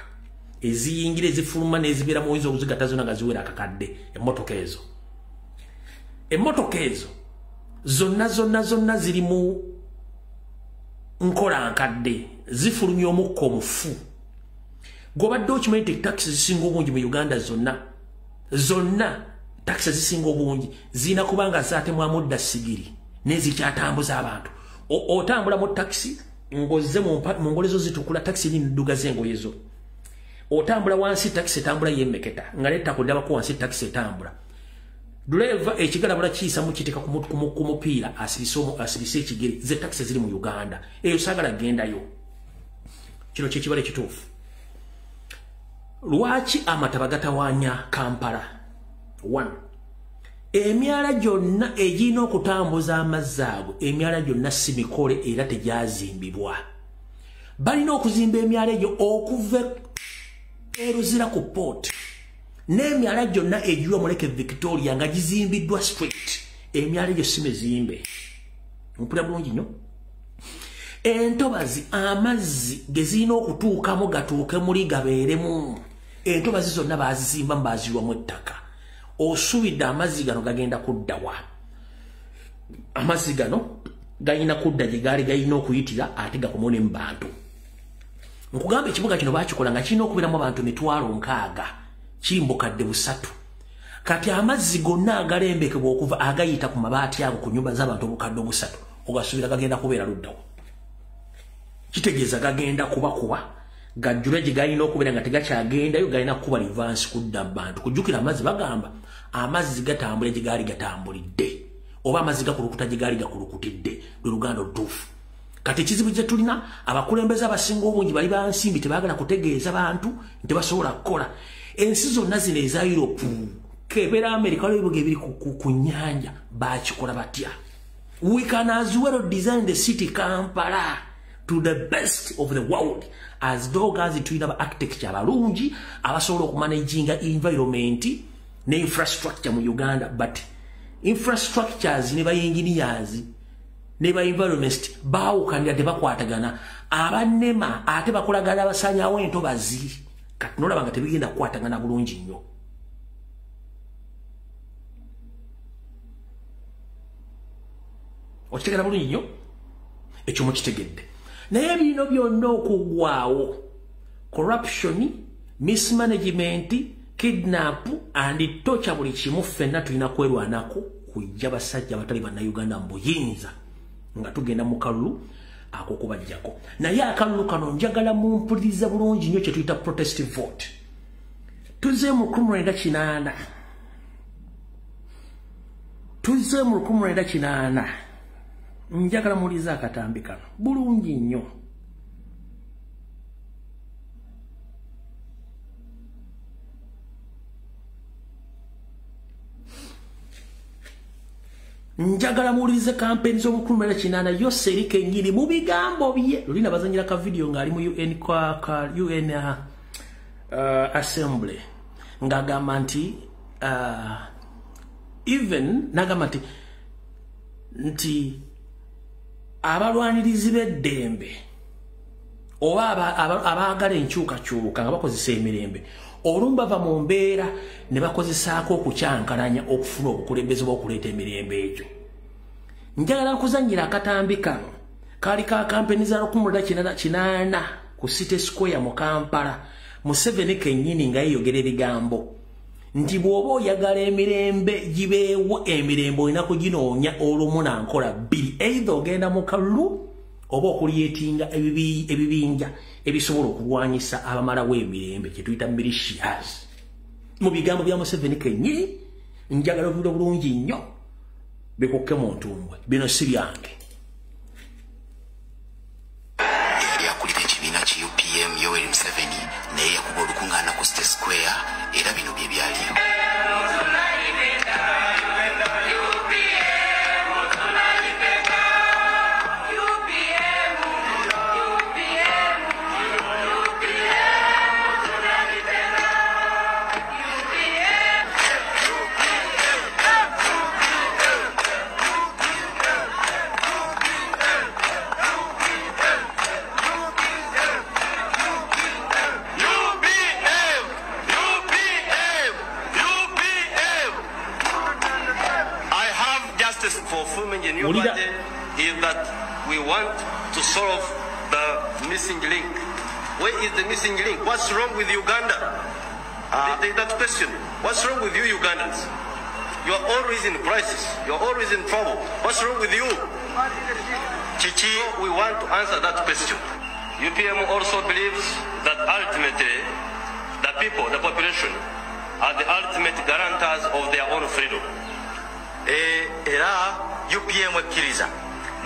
Speaker 4: eziyingira ezifuluma n'ezibeera mu oyinza okuzigata zonna nga ziwera akakadde emmotoka ezo zonna ziri mu nkola nkadde zifulumya omukka omufu gw'obadde okimanyi nti taxi zisinga obungi mu Uganda zonna taxi zisinga obungi zirina kuba nga zaatemwamu dda sigiri n'ezikyatambuza abantu otambula mu taxi ng'ozze mu ngolezo zitukula taxi n'enduga z'engoye zo otambula wansi taxi etambula yemmeketa nga nettakuddabako wansi taxi etambula driver ekigalabula kiyisa mukitika ku mupiira asibise ekigere ze taxi ziri mu Uganda eyo sagala gendayo kino kyekibala ekituufu lwaki amataba gatawaanya Kampala 1 emyala gyonna egirina okutambuza amazzi ago emyala gyonna si mikole era tegyazimbibwa balina okuzimba emyala egyo okuva eruzira ku port n'emyala gyonna egiwa mu Lake Victoria nga gizimbiddwa straight emyala egyo si mizimbe mpulira bulungi nnyo entobazi amazzi ge zirina okutuukamu gatuuke muli gabeeremu entobazi zonna baazizimba mbazirwamu ettaka osuubidde amazzi gano gagenda kuddawa amazzi gano galina kudda gye gaali galina okuyitira ate gakomone mu bantu nkugamba ekibuga kino bakikola nga kirina okubeeramu abantu 60,000 kimbukadde 3 kati amazzi gonna agalembekebwa okuva agayita ku mabaati ago ku nyumba z'abantu obukadde 3 ogasuubira gagenda kubeera luddawo kitegeeza gagenda kubakuba gajjule gye galina okubeera nga tegakyagendayo galina kuba revansi kudda bantu kujjukira amazzi bagamba amazzi gatambula gye gaali gatambulidde oba amazzi gakulukuta gye gaali gakulukutidde lwe luganda olutuufu kati ekizibu kye tulina abakulembeze abasinga obungi bali bansimbi tebaagala kutegeeza bantu nti basobola kukola ensi zonna zino eza Europe kebeera America waliwo ebibuga ebiri ku nnyanja bakikola batya we can as well design the city Kampala to the best of the world as though gazi tulina ba architecture abalungi abasobola okumanaginga environment ne infrastructure mu Uganda but infrastructures ne ba engineers ne ba environment baawukanira tebakwatagana abanema ate bakolagana abasanyawo entobazi kati nolaba nga tebigenda kukwatagana bulungi nnyo okitegera bulungi nnyo ekyo mukitegedde naye bino byonna okugwawo corruption mismanagement kidnap and torture buli kimu ffenna tulina kwerwanako kujja basajja abatali bannayuganda mbuyinza nga tugenda mu kalulu akokubajjako naye akalulu kano njagala mumpuliriza bulungi nnyo kye tuyita protest vote tuze mu 1998 njagala muliza akatambi kano bulungi nnyo njagala muwulirize kampeni z'omu 1998 yose eri kennyini mu bigambo bye luli nabazanyira ka video ng'ali mu UN UN assembly ng'agamba nti even nagamba nti abalwanirizi b'eddembe oba abaagala enkyukakyuka nga bakozesa emirembe olumu bava mu mbeera ne bakozesaako okukyankalanya okufuna obukulembeze bw'okuleeta emirembe egyo njagala nkuzannyira akatambi kano kaali ka kampeni za 1998 ku City Square mu Kampala Museveni kennyini nga yeeyogera ebigambo nti bw'oba oyagala emirembe gibeewo emirembe olina kuginoonya olumu na nkola bbiri either ogenda mu kalulu oba okuliyetinga ebibinja ebisobola okulwanyisa abamalawo emirembe kye tuyita militias mu bigambo bya Museveni kenyi njagala obulo bulungi nnyo bikukke mu ntumbwe bino si byange.
Speaker 5: Yali akulira ekibiina ki UPM Yoweri Museveni naye yakuba olukuŋŋaana ku State Square era bino bye byaliyo.
Speaker 10: Is that we want to solve the missing link. Where is the missing link? What's wrong with Uganda? That question. What's wrong with you Ugandans? You are always in crisis. You are always in trouble. What's wrong with you? Chichi, we want to answer that question. UPM also believes that ultimately the people, the population, are the ultimate guarantors of their own freedom.
Speaker 5: Era UPM ekkiriza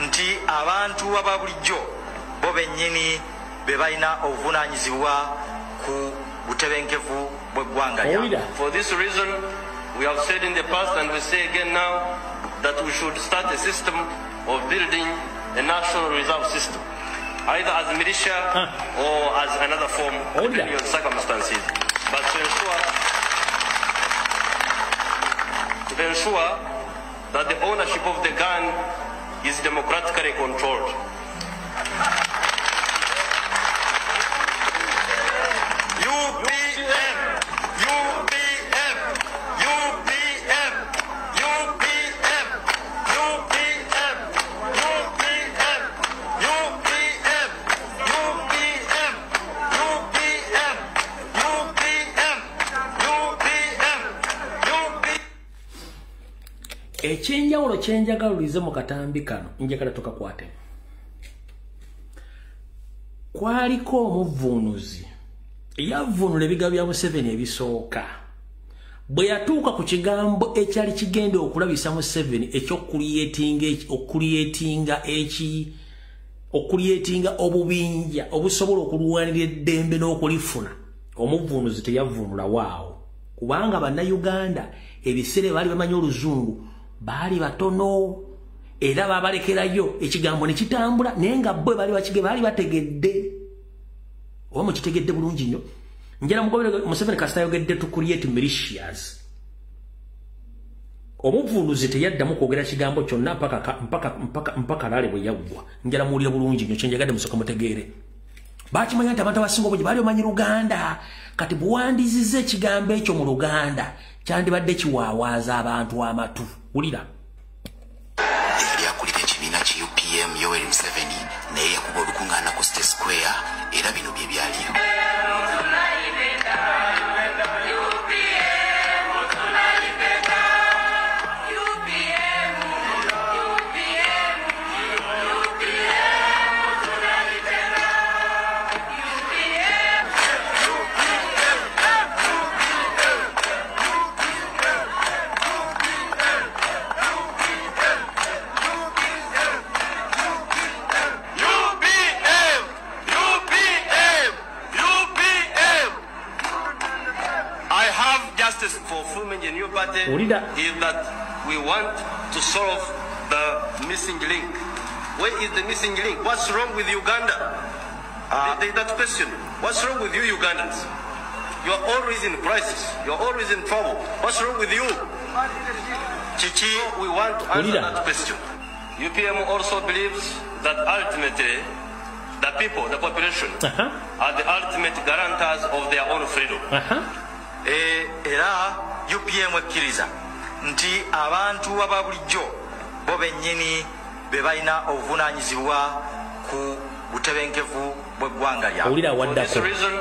Speaker 5: nti abantu ababulijjo bo bennyini be balina obuvunaanyizibwa ku butebenkevu bw'eggwanga lyabwe.
Speaker 10: For this reason, we have said in the past and we say again now that we should start a system of building a national reserve system, either as militia or as another form depending on circumstances. But to ensure that the ownership of the gun is democratically controlled.
Speaker 4: Ekyenjawulo kyenjagalulize mu katambi kano njagala tukakwate. Kwaliko omuvvuunuzi yavvuunula ebigambo bya Museveni ebisooka bwe yatuuka ku kigambo ekyali kigenda okulabisa Museveni okuliyetinga obubinja obusobola okulwanira eddembe n'okulifuna. Omuvvuunuzi teyavvuunula waawo kubanga bannayuganda ebiseera baali bamanyi oluzungu baali batono era babalekerayo ekigambo ne kitambula naye nga bwe baali bategedde oba mukitegedde bulungi nnyo. Njala mugobere Museveni kasita ayogedde to create militias. Omuvvuunuzi teyaddamu kwogera kigambo kyonna mpaka laale bwe yaggwa. Njala muwulire bulungi nnyo kyenjagadde musooka mutegeere. Bakimanya nti abantu abasinga obungi baali bamanyi Luganda kati buwandiizizza ekigambo ekyo mu Luganda kyandibadde kiwaawaaza abantu amatu. Wulira.
Speaker 5: Yali akulira ekibiina ki UPM Yoweri Museveni naye yakuba olukuŋŋaana ku State Square era bino bye byaliyo.
Speaker 10: Is that we want to solve the missing link. Where is the missing link? What's wrong with Uganda? That question. What's wrong with you Ugandans? You are always in crisis. You are always in trouble. What's wrong with you? Chichi, we want to answer that question. UPM also believes that ultimately the people, the population, are the ultimate guarantors of their own freedom.
Speaker 5: Era UPM ekkiriza nti abantu ababulijjo bo bennyini be balina obuvunaanyizibwa ku butebenkevu bw'eggwanga lyabwe.
Speaker 10: For this reason,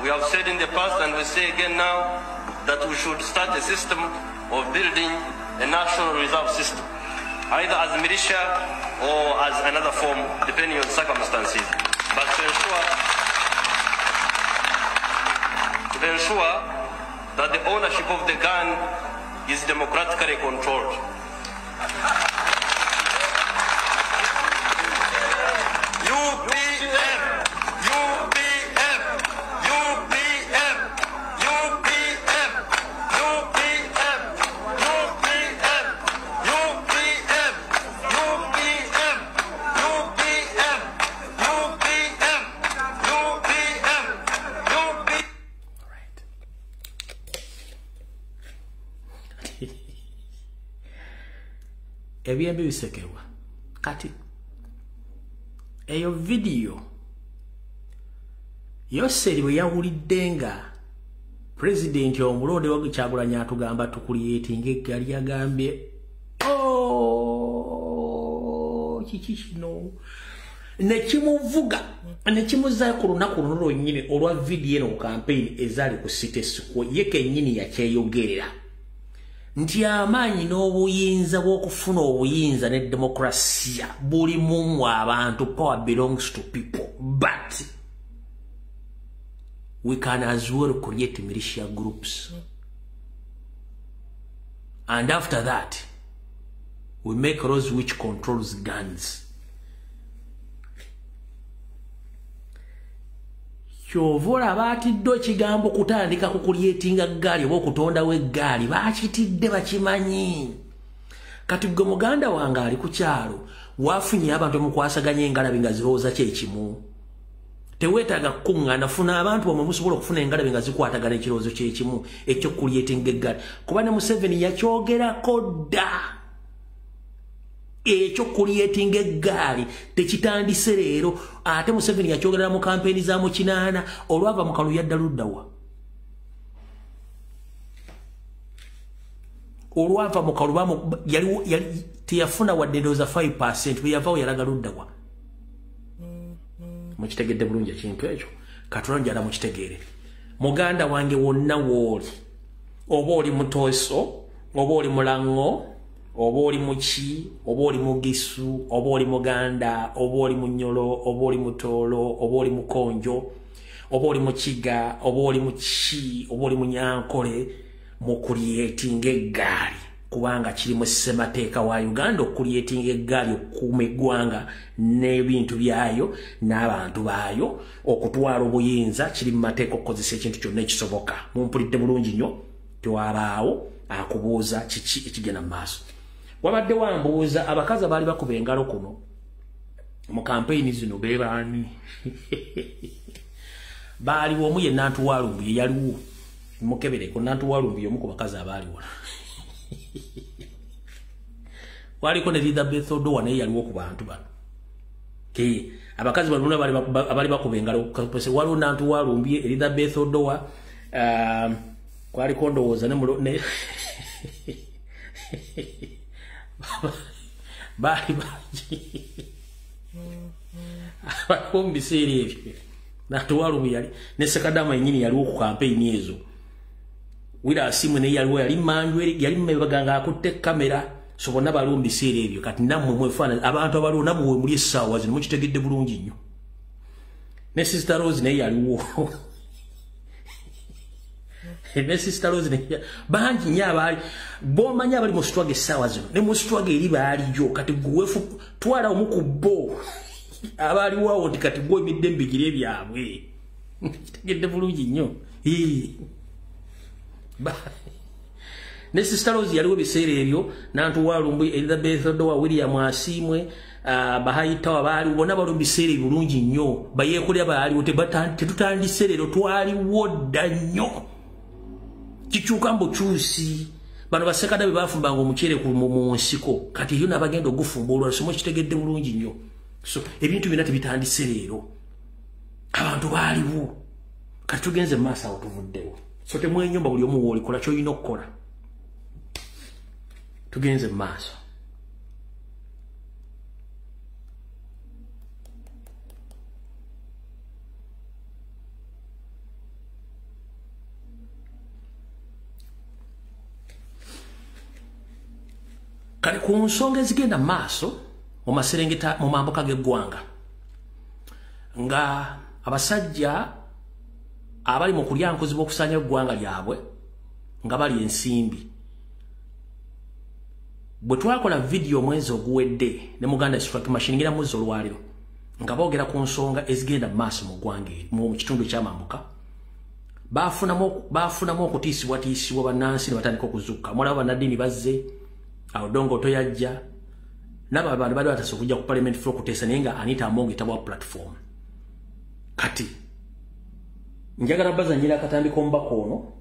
Speaker 10: we have said in the past and we say again now that we should start a system of building a national reserve system, either as militia or as another form, depending on circumstances. But to ensure that the ownership of the gun is democratically controlled.
Speaker 4: Ebyembi bisekerwa kati eyo video Yoseri bwe yawulidde nga president omulonde wa Kyagulanyi atugamba tukuliyetinga eggali yagambye kiki kino nekimuvuga nekimuzaayo ku lunaku luno lwennyini olwa video eno ku campaign ezaali ku City Square ye kennyini yakyeyogerera nti amaanyi n'obuyinza bw'okufuna obuyinza ne demokrasia buli mu abantu. Power belongs to people, but we can as well create militia groups, and after that we make laws which controls guns. Kyovola batiddo kigambo kutandika kukulietinga ggali oba okutondawo eggali bakitidde bakimanyi. Kati gwe muganda wange ali ku kyalo wafunye abantu mukwasaganya engalabi nga zirowooza kyekimu. Teweetaaga kukuŋŋaana, funa abantu bamwe musobola okufuna engalabi nga zikwatagana ekirowoozo kyekimu ekyokulietinga eggali. Kuba ne Museveni yakyogerako dda. Ekyo kulietinga eggali tekitandise leero, ate Museveni yakyogerera mu kampeni za mu kinaana olwava mu kalulu yadda luddawa. Olwava mu kalulu yali teyafuna wadde ndowooza 5% bwe yavaawo yalaga luddawa. Mukitegedde bulungi ekintu ekyo, Katonda njala mukitegeere. Muganda wange wonna wooli, oba oli Mutoso, oba oli Mulango, oba oli Muki, oba oli Mugisu, oba oli Muganda, oba oli Munyolo, oba oli Mutoolo, oba oli Mukonjo, oba oli Mukiga, oba oli Muki, oba oli Munyankole, mukulietinga eggaali kubanga kiri mu ssemateeka wa Uganda okulietinga eggaali okukuuma eggwanga n'ebintu byayo n'abantu baayo, okutwala obuyinza kiri mu mateeka okukozesa ekintu kyonna ekisoboka. Mumpulidde bulungi nnyo, tewabaawo akubuuza kiki ekigenda mu maaso. Wabadde wambuuza abakazi abaali bakuba engalo kuno mu kampeyini zino bebaani. Baaliwo omu ye Nantu Walumbuye yaliwo mukebereko. Nantu Walumbuye omu ku bakazi abaaliwo. Waliko ne Elizabeth Odowa naye yaliwo ku bantu bano. Abakazi bano abali bakuba engalo waliwo Nantu Walumbuye, Elizabeth Odowa, kwaliko ndowooza ne bali mu biseera ebyo Nantu Walumbuye yali ne Sekadama yennyini yaliwo ku kampeyini ezo. Wira asimu ne yaliwo yali manju yali mmebaganga akutte kamera, so bonna baliwo mu biseera ebyo. Kati nammwe mwefaana abantu abaliwo nammwe we muli essaawa zino mukitegedde bulungi nnyo. Ne Sister Rose naye yaliwo. Ne Sister Rose bangi nnyo abaali bomanyi abali mu struggle essaawa zino ne mu struggle eri baaliyo. Kati gwefu twala omu ku bo abaaliwo nti kati gwe emidde mbigire byabwe. Kitegedde bulungi nnyo. Ne Sister Rose yaliwo biseera ebyo. Nantu Walumbuye, Elizabeth Odowa, William Asimwe, Bahayitawa baaliwo bonna bali mu biseera bulungi nnyo. Bayeekolera baaliwo tetutandise leero, twaliwo dda nnyo. Kikyuka mbukyusi bano basekada be bafumbanga omuceere mu nsiko, kati yo nabagenda ogufumba olwala. So mukitegedde bulungi nnyo. So ebintu byonna tebitandise leero, abantu baaliwo. Kati tugenze mu maaso awo tuvuddewo. So temwenyomba buli omu woolikola ky'olina okukola. Tugenze mu maaso. Kale ku nsonga ezigenda mu maaso mu maserengeta mu mambuka g'eggwanga nga abasajja abali mu kulya nkozi b'okusanya eggwanga lyabwe nga bali ensimbi. Bwe twakola video mwezi oguwedde ne muganda strike machine ngira muzo olwaliro nga boogera ku nsonga ezigenda mu maaso mu ggwanga mu kitundu ky'amambuka baafunamu okutiisibwatiisibwa bannansi ne batandika okuzuuka. Mulaba bannaddiini bazze Odongo toyajja nabo abantu bali batasa okujja ku parliament floor kuteesa naye nga Anita Among tabwa platform. Kati njagala bazanyira akatambi kombako ono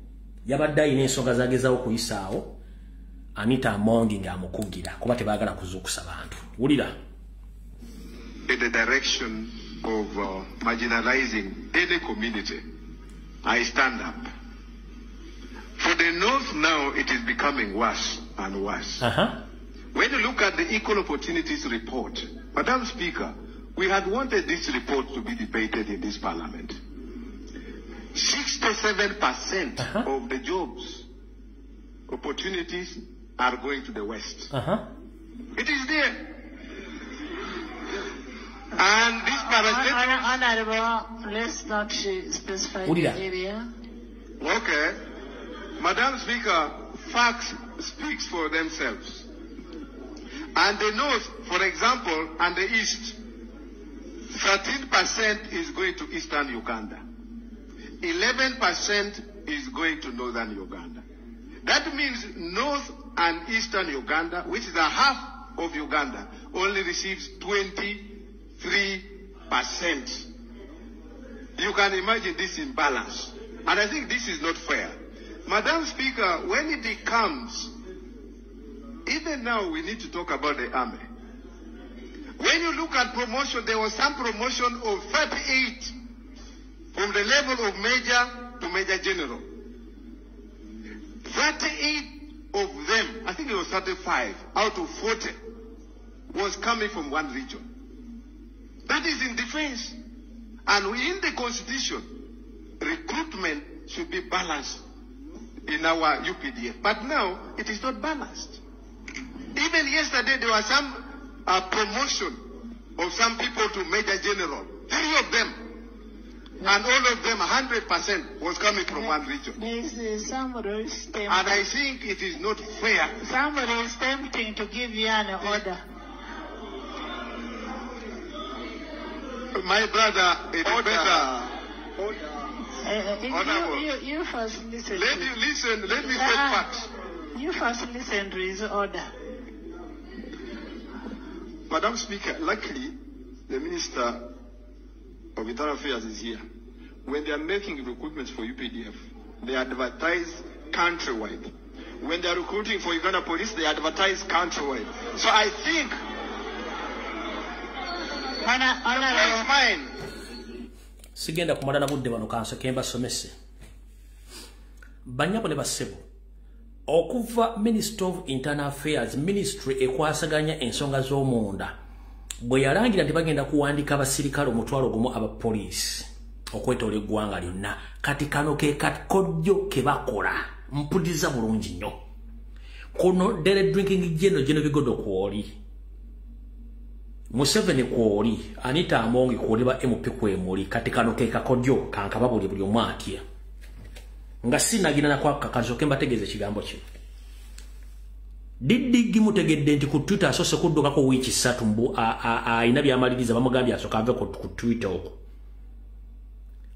Speaker 4: yabadde ayina ensonga zagezaawo kuyisaawo Anita Among ng'amukugira kuba tebaagala kuzuukusa bantu. Wulira.
Speaker 11: In the direction of marginalizing any community, I stand up. For the North now, it is becoming worse and worse. When you look at the Equal Opportunities Report, Madam Speaker, we had wanted this report to be debated in this parliament. 67% of the jobs, opportunities are going to the West. It is there. And this
Speaker 6: Honorable, let's not specify the area.
Speaker 11: Okay. Madam Speaker, facts speaks for themselves. And the North, for example, and the East, 13% is going to Eastern Uganda. 11% is going to Northern Uganda. That means North and Eastern Uganda, which is a half of Uganda, only receives 23%. You can imagine this imbalance. And I think this is not fair. Madam Speaker, when it comes, even now we need to talk about the army. When you look at promotion, there was some promotion of 38 from the level of major to major general. 38 of them, I think it was 35 out of 40, was coming from one region. That is in defense. And in the constitution, recruitment should be balanced in our UPDF. But now, it is not balanced. Even yesterday, there was some promotion of some people to Major General. 3 of them. And all of them, 100% was coming from one region. And I think it is not fair.
Speaker 6: Somebody is tempting to give you an order.
Speaker 11: My brother, it is better.
Speaker 6: You first listen.
Speaker 11: Let me say facts.
Speaker 6: You first listen to his order.
Speaker 11: Madam Speaker, luckily, the Minister of Internal Affairs is here. When they are making recruitments for UPDF, they advertise countrywide. When they are recruiting for Uganda Police, they advertise countrywide. So I think that's fine.
Speaker 4: Sigenda kumala na budde bano kanso kemba somese. Banyabo ne basebo. Okuva Minister of Internal Affairs Ministry ekwasaganya ensonga z'omunda. Bwe yalangira nti bagenda kuwandika abasirikale omutwalo gumu aba police okwetoola eggwanga lyonna. Kati kano ke kakodyo ke bakola mpudiza bulungi nnyo. Kuno Dere Drinking General Bigodo kwoli. Museveni kwoli, Anita Among kwoli ba MP kwemuli. Kati kano ke kakodyo kankaba buli omwatya. Nga sinagina na kwa kakazo kemba tegeze kigambo kino. Didigi mutegedde nti ku Twitter asose kudduka ko wiiki 3 mbu ina byamaliriza bamugambye asoka ave ku Twitter okwo.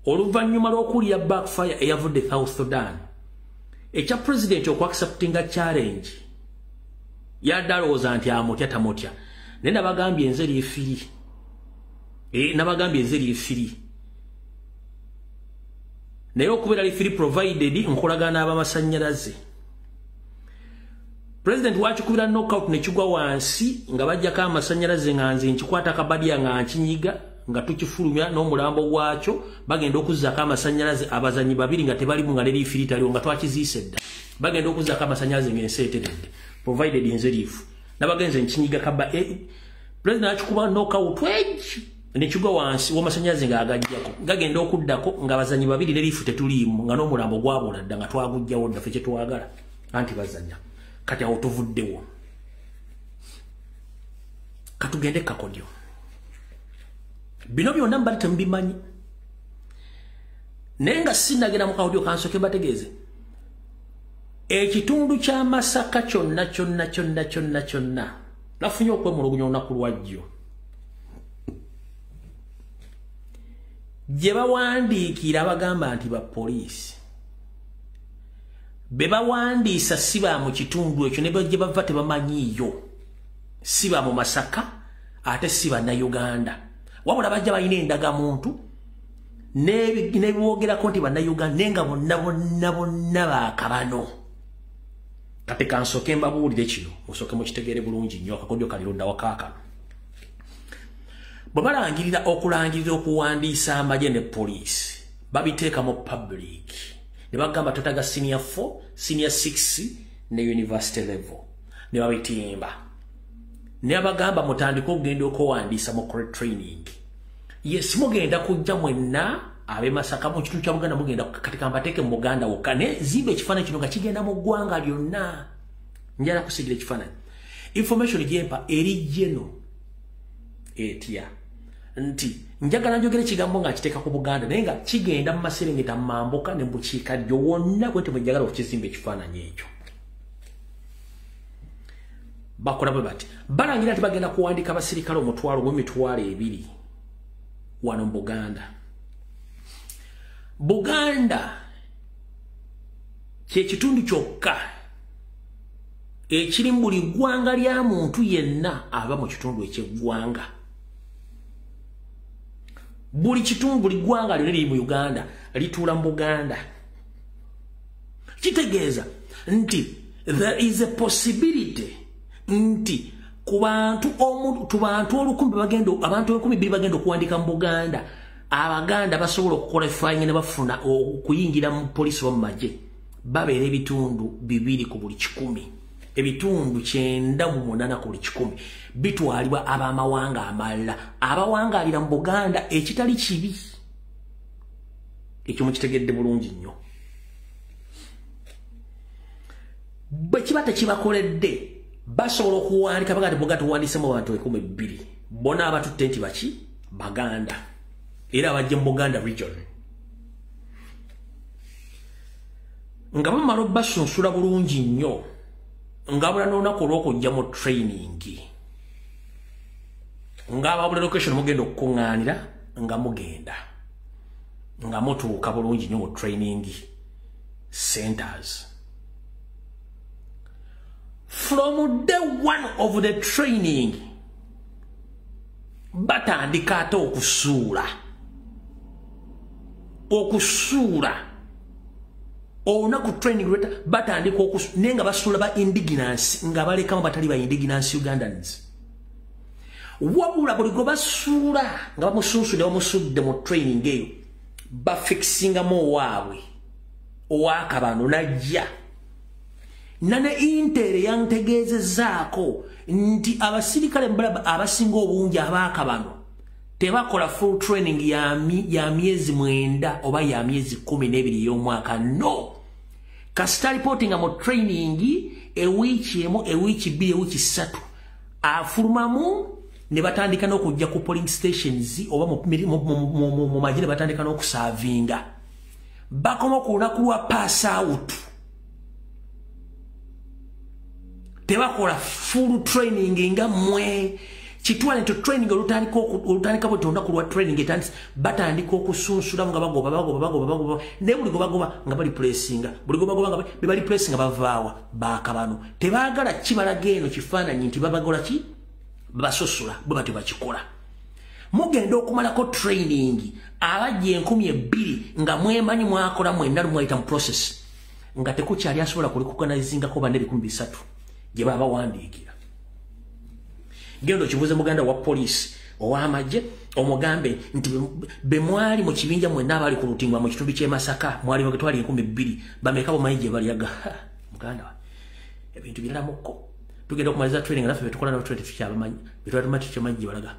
Speaker 4: Oluvannyuma lw'okulya backfire eyavudde South Sudan. Ekya president okwaacceptinga challenge yadalooza nti amutya tamutya. Naye nabagambye enze lyefiri. Nabagambye enze lyefiri. Naye okubeera lyefiri provided nkolagana ab'amasannyalaze. President wakikubira knockout ne kigwa wansi nga bajjako amasannyalaze nga nze nkikwata akabadya nga nkinyiga nga tukifulumya n'omulambo gwakyo bagenda okuzzaako amasannyalaze abazanyi babiri nga tebalimu nga lyefiri taliwo nga twakiziise dda. Bagenda okuzzaako amasannyalaze ng'enseeteredde provided nze liifu. Nabagenze nkinyiga kaba President akikuba knockout wedge ne kigwa wansi w'amasannyalaze nga agajjako gagenda okuddako nga abazanyi babiri ne liifu tetuliimu nga n'omulambo gwabula dda nga twagujjawo dda ffe kye twagala anti bazanya. Kati awo tuvuddewo. katugende kakodyo bino byonna mbali tembimanyi nenga sinagenda mu kakodyo kansoke bategeeze ekitundu kya Masaka kyonna nafunye okwemulugunya olunaku lwajjo gye bawandiikira bagamba nti bapoliisi be bawandiisa siba mu kitundu ekyo ne gye bava tebamanyiiyo siba mu Masaka ate siba na Uganda wabula bajja balina endagamuntu nebwogerako nti bannayuganda nenga bonna baakabano kati kansoke mbabuulire kino musoke mukitegeere bulungi nnyo akakodyo kalironda wakaaka bwe balangirira okulangirira okuwandiisa amagye ne poliisi babiteeka mu public ne bagamba totaga senior 4 senior 6 ne university level ne babitimba ne bagamba mutandika okugenda okuwandiisa mu training yes mugenda kujja mwenna abe Masaka mu kitundu kya Buganda mugenda kati kambateeke mu Buganda wokka ne zibe ekifaananyi kino nga kigenda mu ggwanga lyonna njala kusigira ekifaananyi information gyempa eri jeno etya nti njagala njogere kigambo nga kiteeka ku Buganda naye nga kigenda mu Maserengeta Mambuka ne mu bukiikaddyo wonna bwe temujagala okukizimba ekifaananyi ekyo bakola bwe bati balangira nti bagenda kuwandika abasirikale omutwalo gw'emitwalo 2 wano mu Buganda kye kitundu kyokka ekiri mu buli ggwanga lya muntu yenna aba mu kitundu eky'eggwanga buli kitundu buli ggwanga liri mu Uganda lituula mu Buganda kitegeeza nti there is a possibility nti ku bantu 1,000 abantu 1,200 bagenda okuwandika mu Buganda Abaganda basobola okuqualifying ne bafuna okuyingira mu poliisi wa magye babeera ebitundu 2 ku buli 100 ebitundu 98 ku buli 100 bitwalibwa abamawanga amalala abawangalira mu Buganda ekitali kibi ekyo mukitegedde bulungi nnyo bwe kiba tekibakoledde basobola okuwandika bagati Buganda tuwandisemu abantu 2,000 bona abatutte nti baki Baganda era bajja mu Buganda region nga bamala basunsula bulungi nnyo nga bula n'olunaku olw'okujja mu training nga ababula location mugenda okukuŋŋaanira nga mugenda nga mutuuka bulungi nnyo mu training centers from day one of the training batandika ate okusuula olunaku training rate batandika nenga basuula ba indigenous nga balekamu batali ba indigenous Ugandans wabula buli gwe basuula nga bamusunsudde bamusudde mu training eyo bafixingamu owaabwe owakabano najja nane intere yantegeezezaako nti abasirikale abasinga obungi abaakabano tebakola full training ya myezi 9 oba ya myezi 12 y'omwaka no kasita reporting mu training ewiiki emu ewiiki 2 ewiiki 3 afulumamu ne batandika n'okujja ku polling stations oba mu magye ne batandika n'okusavinga bakoma ku lunaku lwa pass out tebakola full training nga mwe kitwale to training olutandika bwe olunaku lwa training etandise batandika okusunsulamu nga bagoba ne buli gobagoba nga bali pressinga buli gobagoba nga bali pressinga bavaawa baakabano tebaagala kibalaga eno kifaananyi nti babagola ki babasusula bwe bati bakikola mugenda okumalako training abajja 2,000 nga mwemanyi mwakola mwenna lumwayita mu process nga tekukyali asobola kulikukanaizingako bane 3,000 gye babawandiikira genda okibuuze muganda wa poliisi ow'amagye omugambe nti be mwali mu kibinja mwenna abali ku lutimba mu kitundu ky'e Masaka mwali bagetwali 2,000 bameka bomanyi gye balyaga muganda ebintu birala mukko tugenda okumaliza training naffe betukola nabo tuba tekyabamanyi betuba tumanyi tukyamanyi gye balaga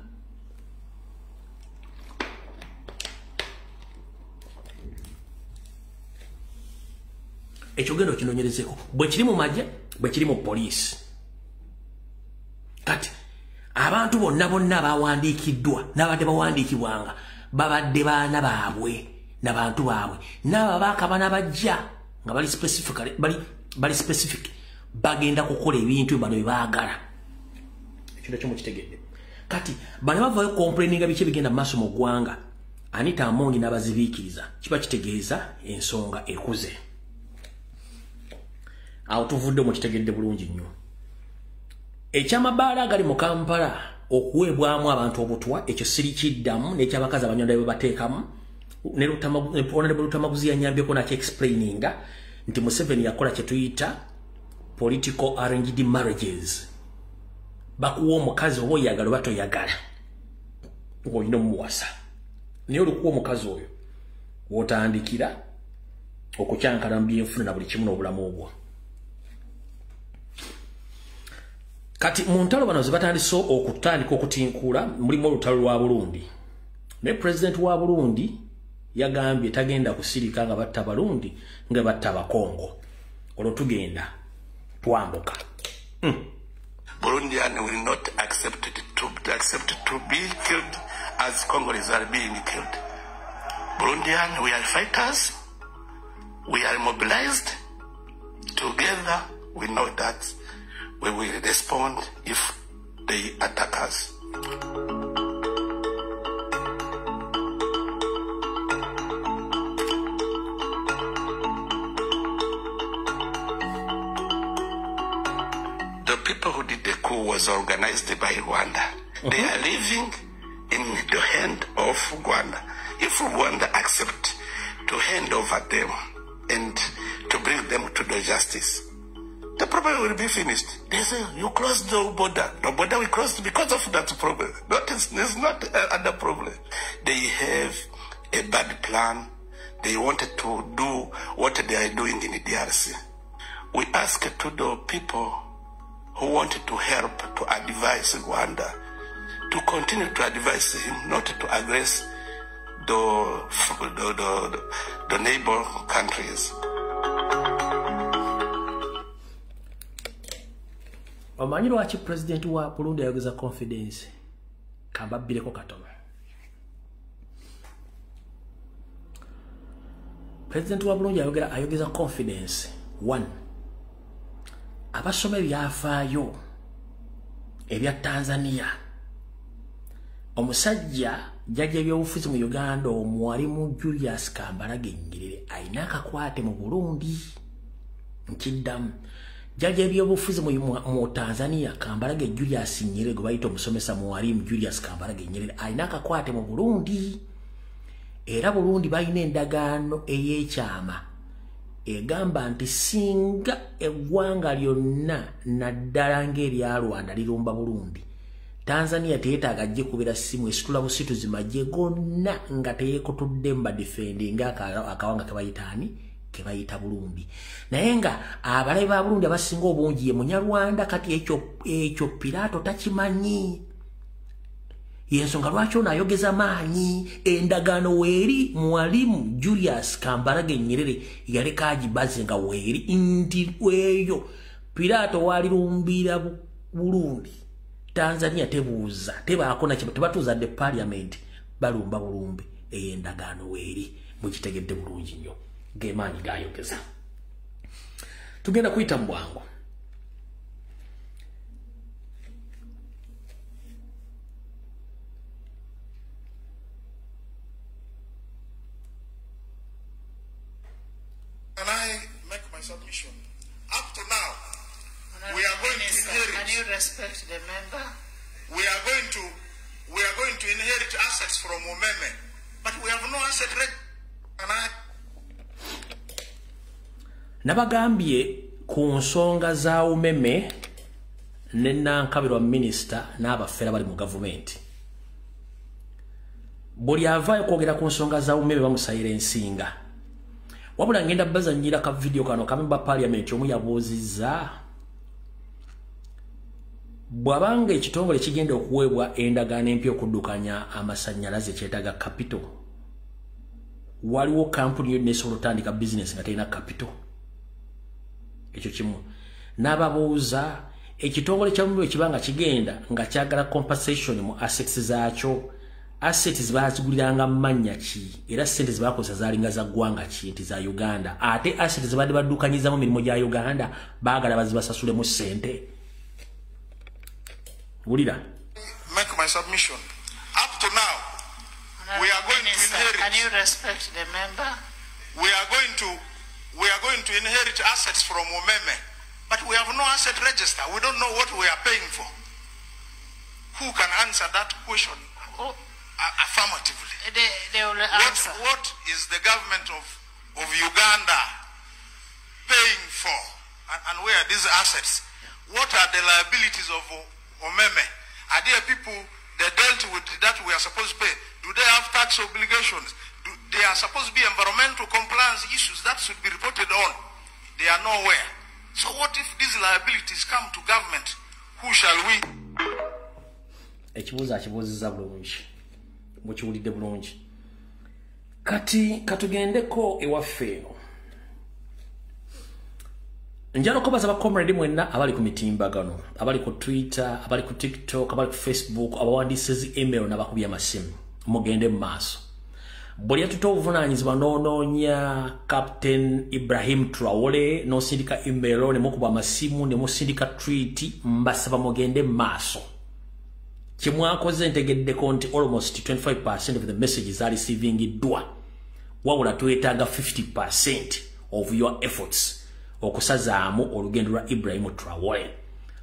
Speaker 4: ekyo genda okinoonyerezeko bwe kiri mu magye bwe kiri mu poliisi kati abantu n'abantu bonna bawandiikiddwa n'abadde bawandiikibwanga babadde baana baabwe n'abantu baabwe n'ababaaka bana bajja nga bali specific bagenda kukola ebintu bano byebaagala ekintu kyo mukitegedde kati bano bavaayo complaininga biki bigenda mu maaso mu ggwanga Anita Amongi n'abazibiikiriza kiba kitegeeza ensonga ekuze awo tuvudde mukitegedde bulungi nnyo ekyamabaala agali mu Kampala okuweebwamu abantu obutwa ekyo siri kiddamu n'ekyabakazi abanyonda bwe bateekamu Honorable Lutamaguzi yanyambyeko nakyo explaininga nti Museveni yakola kye tuyita political arranged marriages bakuwa omukazi oba oyagala oba toyagala ng'olina omuwasa naye olikuwa omukazi oyo w'otandikira okukyankana mu byenfuna na buli kimu n'obulamu obwo kati mu ntalo bano ze batandise okutandika okutinkuula mulimu olutalo lwa Burundi ne President wa Burundi yagambye tagenda kusirika nga batta Barundi nga batta Bakongo olwo tugenda twambuka
Speaker 12: Burundian will not accept to be killed as Congolese are being killed. Burundian, we are fighters. We are mobilized. Together, we know that we will respond if they attack us. The people who did the coup was organized by Rwanda. They are living in the hand of Rwanda. If Rwanda accept to hand over them and to bring them to the justice, the problem will be finished. They say, you closed the border. The border we closed because of that problem. There's not another problem. They have a bad plan. They wanted to do what they are doing in the DRC. We ask to the people who wanted to help to advise Rwanda to continue to advise him not to aggress the neighbor countries.
Speaker 4: Omanyi lwaki President wa Burundi ayogeza confidence kambabbireko katono. President wa Burundi ayogeza confidence. One, abasome byafaayo ebya Tanzania omusajja jjajja by'obufuzi mu Uganda omwalimu Julius Kambarage Nyerere ayina akakwate mu Burundi nkiddamu jjajja by'obufuzi mu Tanzania Kambarage Julius Nyerere gwe bayita omusomesa mwalimu Julius Kambarage Nyerere ayina akakwate mu Burundi era Burundi balina endagaano ey'ekyama egamba nti singa eggwanga lyonna naddala ng'erya Rwanda lirumba Burundi Tanzania teetaaga ajje kubera simu esitula busituzi majje gonna nga teyeekotudde mba defending akawanga ke bayita Burundi naye nga abalabe ba Burundi abasinga obungi ye Munyarwanda kati ekyo Pilato takimanyi yensonga lwaki ono ayogeza maanyi endagaano weeri mwalimu Julius Kambarage Nyerere yaleka agibaze nga weeri nti eyo Pilato walirumbira Burundi Tanzania tebuuza tebaako nakyo tebatuuza the parliament balumba Burundi ey'endagaano weeri mukitegedde bulungi nnyo gemaanyi gayogeza tugenda kuyita mu bwangu
Speaker 11: Can I make my submission? Up to now, we are going to inherit.
Speaker 6: Can you respect the member?
Speaker 11: We are going to inherit assets from Umeme, but we have no asset record.
Speaker 4: Nabagambye ku nsonga za Umeme ne Nankabirwa minister n'abafera bali mu government. Buli avaayo kwogera ku nsonga za Umeme bamusayira ensinga. Wabula ngenda bazanyira ka video kano kamemba parliament omu yabuuzizza bwabanga ekitongole kigenda okuweebwa endagaano empya okuddukanya amasannyalaze kyetaaga capital waliwo kampuni yonna esobola otandika business nga terina capital ekyo kimu n'ababuuza ekitongole kya bumbi kibanga kigenda nga kyagala compensation mu assets zaakyo assets baziguliranga manya ki era sente zibakosa zalinga za gwanga ki nti za Uganda ate assets zibadde baddukanyiza mu mirimo gya Uganda baagala bazibasasule mu sente ulira
Speaker 12: make my submission up to now we are going to inherit.
Speaker 6: Can you respect the member?
Speaker 12: We are going to inherit assets from Umeme, but we have no asset register. We don't know what we are paying for. Who can answer that question affirmatively?
Speaker 6: They will answer.
Speaker 12: What is the government of Uganda paying for, and where are these assets? What are the liabilities of Umeme? Are there people they dealt with that we are supposed to pay? Do they have tax obligations? They are supposed to be environmental compliance issues that should be reported on. They are nowhere. So what if these liabilities come to government? Who shall we?
Speaker 4: Ekibuuza bulungi. Mukiwulidde bulungi. Kati katugendeko ewaffe eno. Njalo kobaza ba comrade mwenna abali ku mitimbagano, abali ku Twitter, abali ku TikTok, abali ku Facebook, abawandisiza email n'abakubi amasimu. Mugende maaso. Buli yatutovunanyizibwa n'onoonya Captain Ibrahim Traore n'osindika email ne mukuba amasimu ne musindika tweet mbasaba mugende maaso. Kimwakoze ntegeddeko nti almost 25% of the messages are receiving idwa. Wabula twetaaga 50% of your efforts okusazaamu olugendo lwa Ibrahim Traore.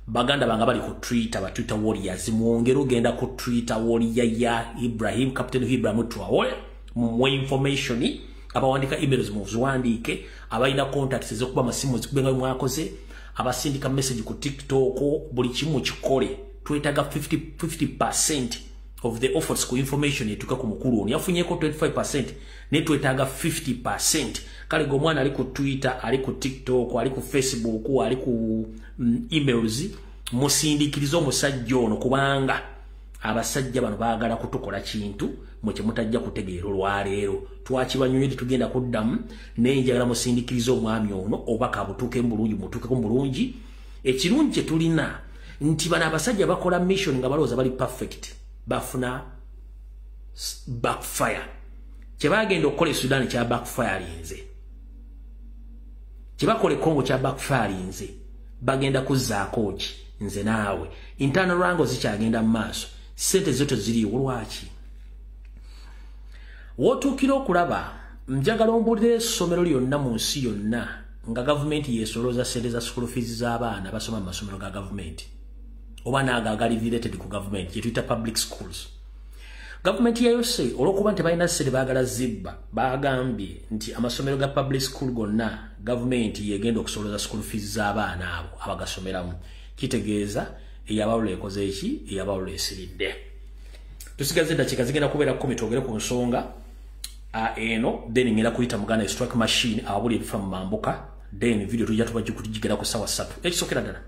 Speaker 4: Baganda banga bali ku Twitter ba Twitter warriors muongera ogenda ku Twitter warrior ya Ibrahim Captain Ibrahim Traore mu information abawandika emails mu zuandike abaina contacts zo kuba masimu zikubenga mwakoze abasindika message ku TikTok buli kimu kikole twetaga 50% of the efforts ku information etuka ku mukuru oni yafunyeko 25% ne twetaga 50%. Kale go mwana ali ku Twitter, ali ku TikTok, ali ku Facebook, ali ku emails musindikirizo musajja ono kubanga abasajja bano baagala kutukola kintu mu kimutajja kutegeera olwaleero twakibanyonyedi tugenda kuddamu nenjagala musindikirizo omwami ono obaka butuke mbulungi mutuke ku mbulungi ekirungi tulina nti bana abasajja bakola mission nga balooza bali perfect bafuna backfire kyebagenda okukola Sudan kya backfire linze kyebakole Congo kya backfire linze bagenda kuzzaako ki nze naawe internal rango zikyagenda mu maaso sente zote ziri olwaki wotuukira okulaba njagala ombulire essomero lyonna mu nsi yonna nga gavumenti yeesolooza sente za school fees z'abaana basoma mu masomero ga gavumenti oba naago agali related ku gavumenti gye tuyita public schools. Gavumenti ya yose olwokuba nti balina ssente baagala zibba bagambye nti amasomero ga public school gonna gavumenti yegenda okusolooza school fees z'abaana abo abagasomeramu kitegeeza eyabawula ekoze eki eyabawula esiridde. Tusigaze eddakiika zigenda kubeera 10 twogere ku nsonga eno then ngenda kuyita muganda strike machine awabuli ebifa mu mambuka then video tujja tubagikugigera ku sawa 3 ekisokera ddala.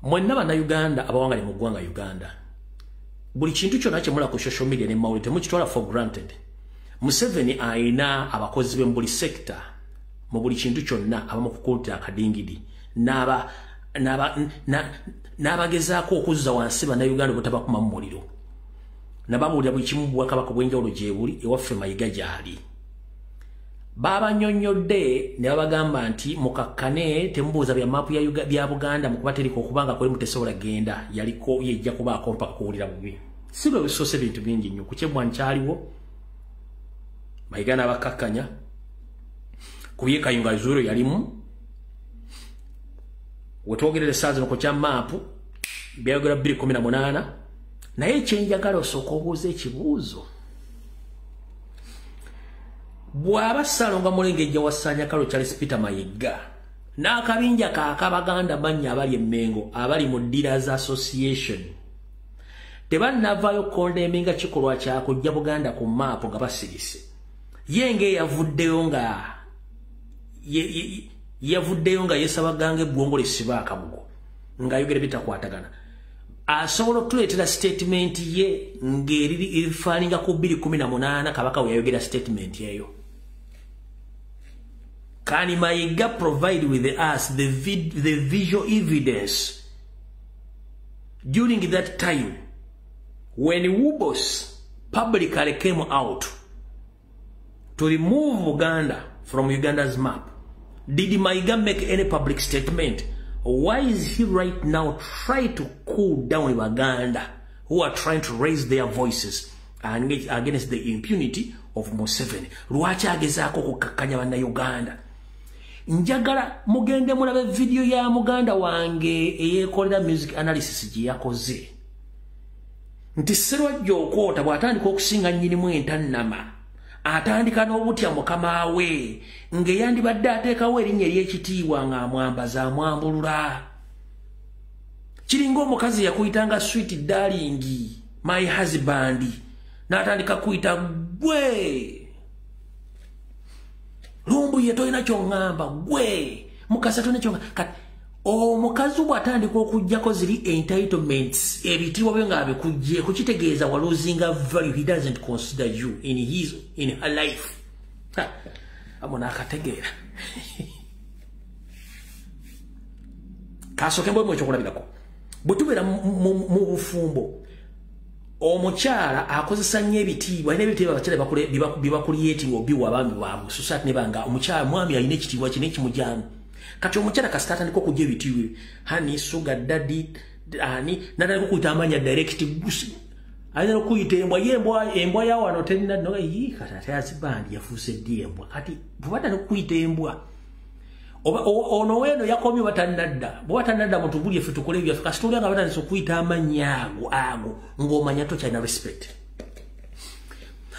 Speaker 4: Mwenna bannayuganda abawangali mu ggwanga Uganda buli kintu kyonna kyemula ku social media ne mawulire temukitwala for granted. Museveni aina abakozi be mu buli sector mu buli kintu kyonna abamu kukultira akadingidi n'abagezaako okuzza wansi bannayuganda bwetabakuma mu muliro nabamulira buli kimu bwakabaka bw'enjawulo gye buli ewaffe mayiga gyali babanyonyodde ne babagamba nti mukakkane temubuuza bya maapu bya Buganda mukuba teriko okubanga kweli mutesobola genda yaliko yejja kubaako mpaka kuwulira bubi si lwe bisoose bintu bingi nnyo ku kyebwani kyaliwo mayiga n'abakakkanya ku byekayunga zuro yalimu wetwogerere saa zino ku kya maapu byayogera 2018 naye ekyenjagala osooka obuuza ekibuuzo bw'aba Ssalonga Mulengejja wassanya kalo Charles Peter Mayiga n'akabinja kaakabaganda mannya abali emmengo abali mu Dealers Association tebannavaayo kondeminga kikolwa kyakujja Buganda ku maapu nga basirise yenge yavuddeyo nga yeesabaganga eggwongole siba akabugo ng'ayogera bitakwatagana asobola okutuleetera statement ye ng'erifaananga ku 2018 kabaka we yayogera statement eyo Can Mayiga provide with us the visual evidence during that time when Wubos publicly came out to remove Uganda from Uganda's map? Did Mayiga make any public statement? Why is he right now trying to cool down Uganda who are trying to raise their voices against the impunity of Museveni? Lwachi agezaako kukakanya bana Uganda? Njagala mugende mulabe video ya muganda wange eyekolera music analysis gye yakoze. Nti Sserwajja Okoota bw'atandika okusinga nnyinimu entannama, atandika n'obutya mukama we ng'eyandibadde ateekawo erinnya ery'ekitiibwa ng'amwambaza amwambulula. Kiringa omukazi yakuyitanga sweet darling, my husband, n'atandika kuyita gwe. Lumbu ye toyina ky'oŋŋamba gwe. Mukasa toyina ky'oŋŋamba. Kati omukazi bw'atandika okuggyako ziri entitlements ebitiibwa byo ng'abikuggyeko kitegeeza wa losing value. He doesn't consider you in her life. Amo n'akategeera. Kasooke mbwe ekyokulabirako. Bwe tubeera mu bufumbo, omukyala akozesa nnyo ebitiibwa, alina ebitiibwa abakyala bibakuliyetinga obiwa abaami baabwe society ne banga omukyala mwami alina ekitiibwa kino ekimujyana. Kati omukyala kasita atandika okujja ebitiibwa, hani sugar daddy ani n'atandika okuyita amanya direct gusi. Alina okuyita embwa ya wano terina no kati ate azibandi yafuuse ddi embwa. Kati bwe batandika okuyita embwa ono weno yakomye batannadda. Bwe batannadda mu tubuli effe tukole ebyaffe kasita olya nga batandise okuyita amanya ago ng'omanya tokyalina respect.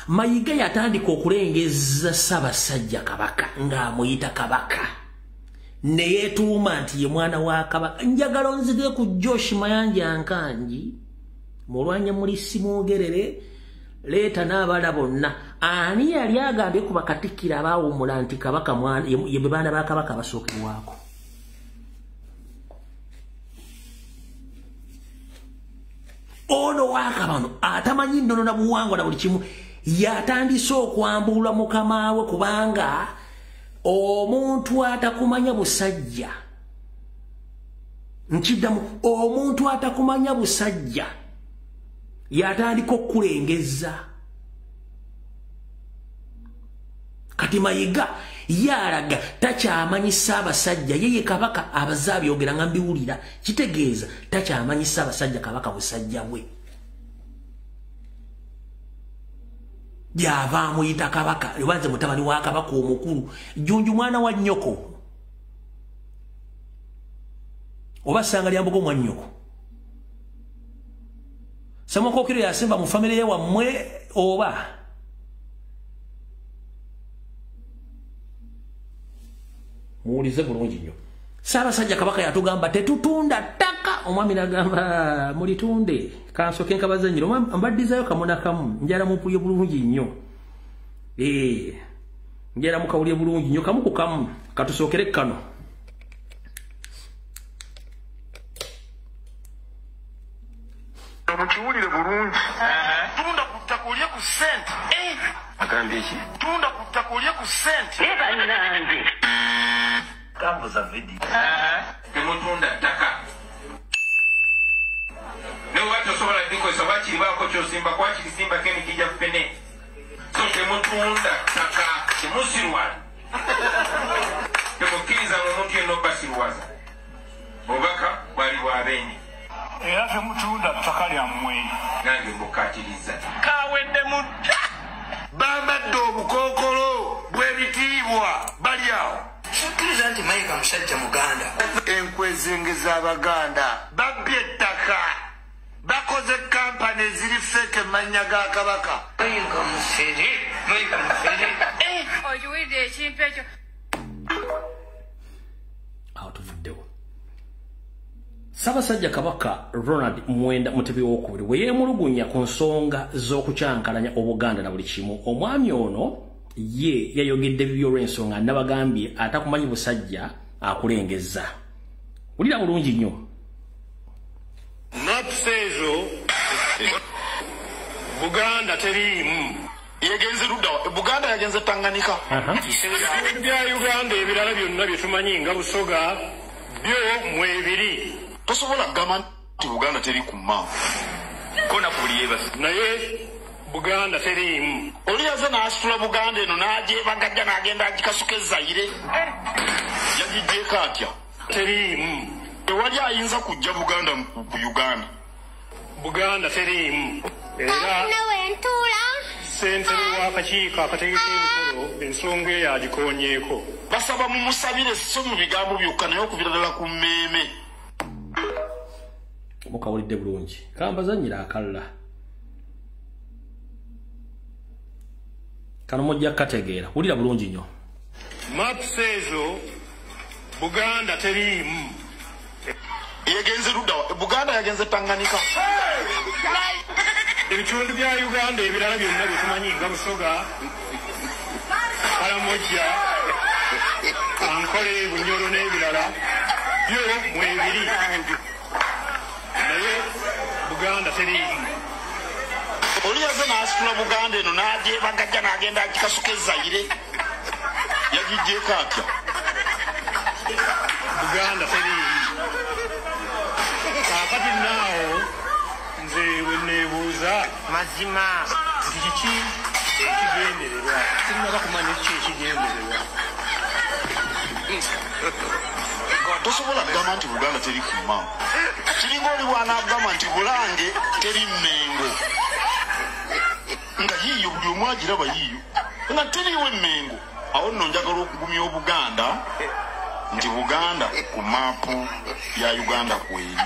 Speaker 4: Mayiga yatandika okulengeza Ssaabasajja Kabaka ng'amuyita Kabaka, ne yeetuuma nti ye mwana wa Kabaka. Njagala onzige ku Josh Mayanja Nkanji mulwanya muli simwogerere leeta n'abala bonna. Ani yali agambye ku bakatikkira abaawummula nti Kabaka ye baana ba Kabaka basookerwako? Ono waakabano atamanyi nnono na buwangwa na buli kimu yatandise okwambulwa mukama we kubanga omuntu atakumanya busajja. Nkiddamu, omuntu atakumanya busajja yatandika okukulengeza. Kati Mayiga yalaga takyamanyi Ssaabasajja, yeye Kabaka abazaabyogera nga mbiwulira, kitegeeza takyamanyi Ssaabasajja Kabaka busajja bwe. Gy'ava amuyita Kabaka, Lubanze mutabani wa Kabaka omukulu, Jjunju mwana wa nnyoko oba Ssanga lya Mbogo mwa nnyoko. Ssamukookiro yasemba mu famire ye wammwe oba muwulize bulungi nnyo. Ssaabasajja Kabaka yatugamba tetutunda ttaka. Omwami n'agamba mulitunde. Kansooke nkabaza nnyina mbaddizayo kamuna kamu njala mupulye bulungi nnyo. Njala mukawulye bulungi nnyo kamu ku kamu. Katusookere kano.
Speaker 13: Mukiwulire bulungi. Tunda ku ttaka olye ku ssente. Agambye ki? Tunda ku ttaka olye ku ssente. Bannange. Kambuza vidi. Temutunda ttaka. Ne watosobola bikozesa bakiribaako kyosimba kwakirisimba keni kijja kupene. So temutunda ttaka. Temusirwala. Temukkiriza omuntu yenna obbasirwaza. Obubaka bwali bw'abeeni. Era temutunda ttaka lyammwe. Nange mbukkatiriza. Kawedde mutta. Bambadde obukookolo bw'ebitiibwa bali awo. Tukkiriza nti Mayiga musajja Muganda. Enkwezenge z'Abaganda babbye ettaka. Bakoze kampani eziri feke mannya ga Kabaka. Mayiga mufere. Mayiga mufere. Okiwulidde ekintu ekyo.
Speaker 4: Awo tuvuddewo. Ssaabasajja Kabaka Ronald Mwenda Mutebi w'okubiri we yeemulugunya ku nsonga z'okukyankalanya Obuganda na buli kimu. Omwami ono ye yayogedde bibyo olw'ensonga nabagambye atakumanyi busajja akulengeza. Wulira bulungi nnyo.
Speaker 13: Not sezo Buganda teriimu.
Speaker 2: Yagenze ludda Buganda yagenze Tanganyika.
Speaker 1: Bya Uganda ebirala byonna bye tumanyi nga Busoga byo mwebiri.
Speaker 2: Tosobola kugamba nti Buganda teri ku map.
Speaker 3: Kona kuliye basi.
Speaker 1: Naye Buganda teriimu.
Speaker 2: Oli yaze n'asitula Buganda eno n'agyebagajja n'agenda agikasuka Zaire. Yagigyeko atya?
Speaker 1: Teriimu.
Speaker 2: Tewali ayinza kujja Buganda ku Uganda.
Speaker 1: Buganda teriimu. Era ssentebe w'akakiiko akategeka emikolo ensonga eyo agikonyeeko.
Speaker 2: Basaba mumusabire so mu bigambo byokka naye okubira ddala ku mmeeme.
Speaker 4: Mukawulidde bulungi. Kambazannyira akalla. Kano mujja kategeera. Wulira bulungi nnyo.
Speaker 1: Maps ezo Buganda teriimu.
Speaker 2: Yagenze ludda Buganda yagenze Tanganyika.
Speaker 1: Ebitundu bya Uganda ebirala byonna bye tumanyi nga Busoga, Karamoja, Ankole, Bunyoro n'ebirala byo mwebiri. Naye Buganda teriimu.
Speaker 2: Oli yaze n'asitula Buganda eno n'agyebagajja n'agenda agikasuka Zaire. Yagigyeko atya?
Speaker 1: Buganda teriimu. Kakati naawo nze weneebuuza
Speaker 8: mazima
Speaker 1: nti kiki ekigendererwa. Sinnaba kumanya kiki ekigendererwa.
Speaker 2: Tosobola kugamba nti Buganda teri ku map. Kiringa oli bw'anaagamba nti Bulange teri Mmengo. Nga yiiyo buli omu agiraba yiiyo. Nga teriiwo Mmengo. Awo nno njagala okugumya Obuganda nti Buganda ku maapu ya Uganda kweri.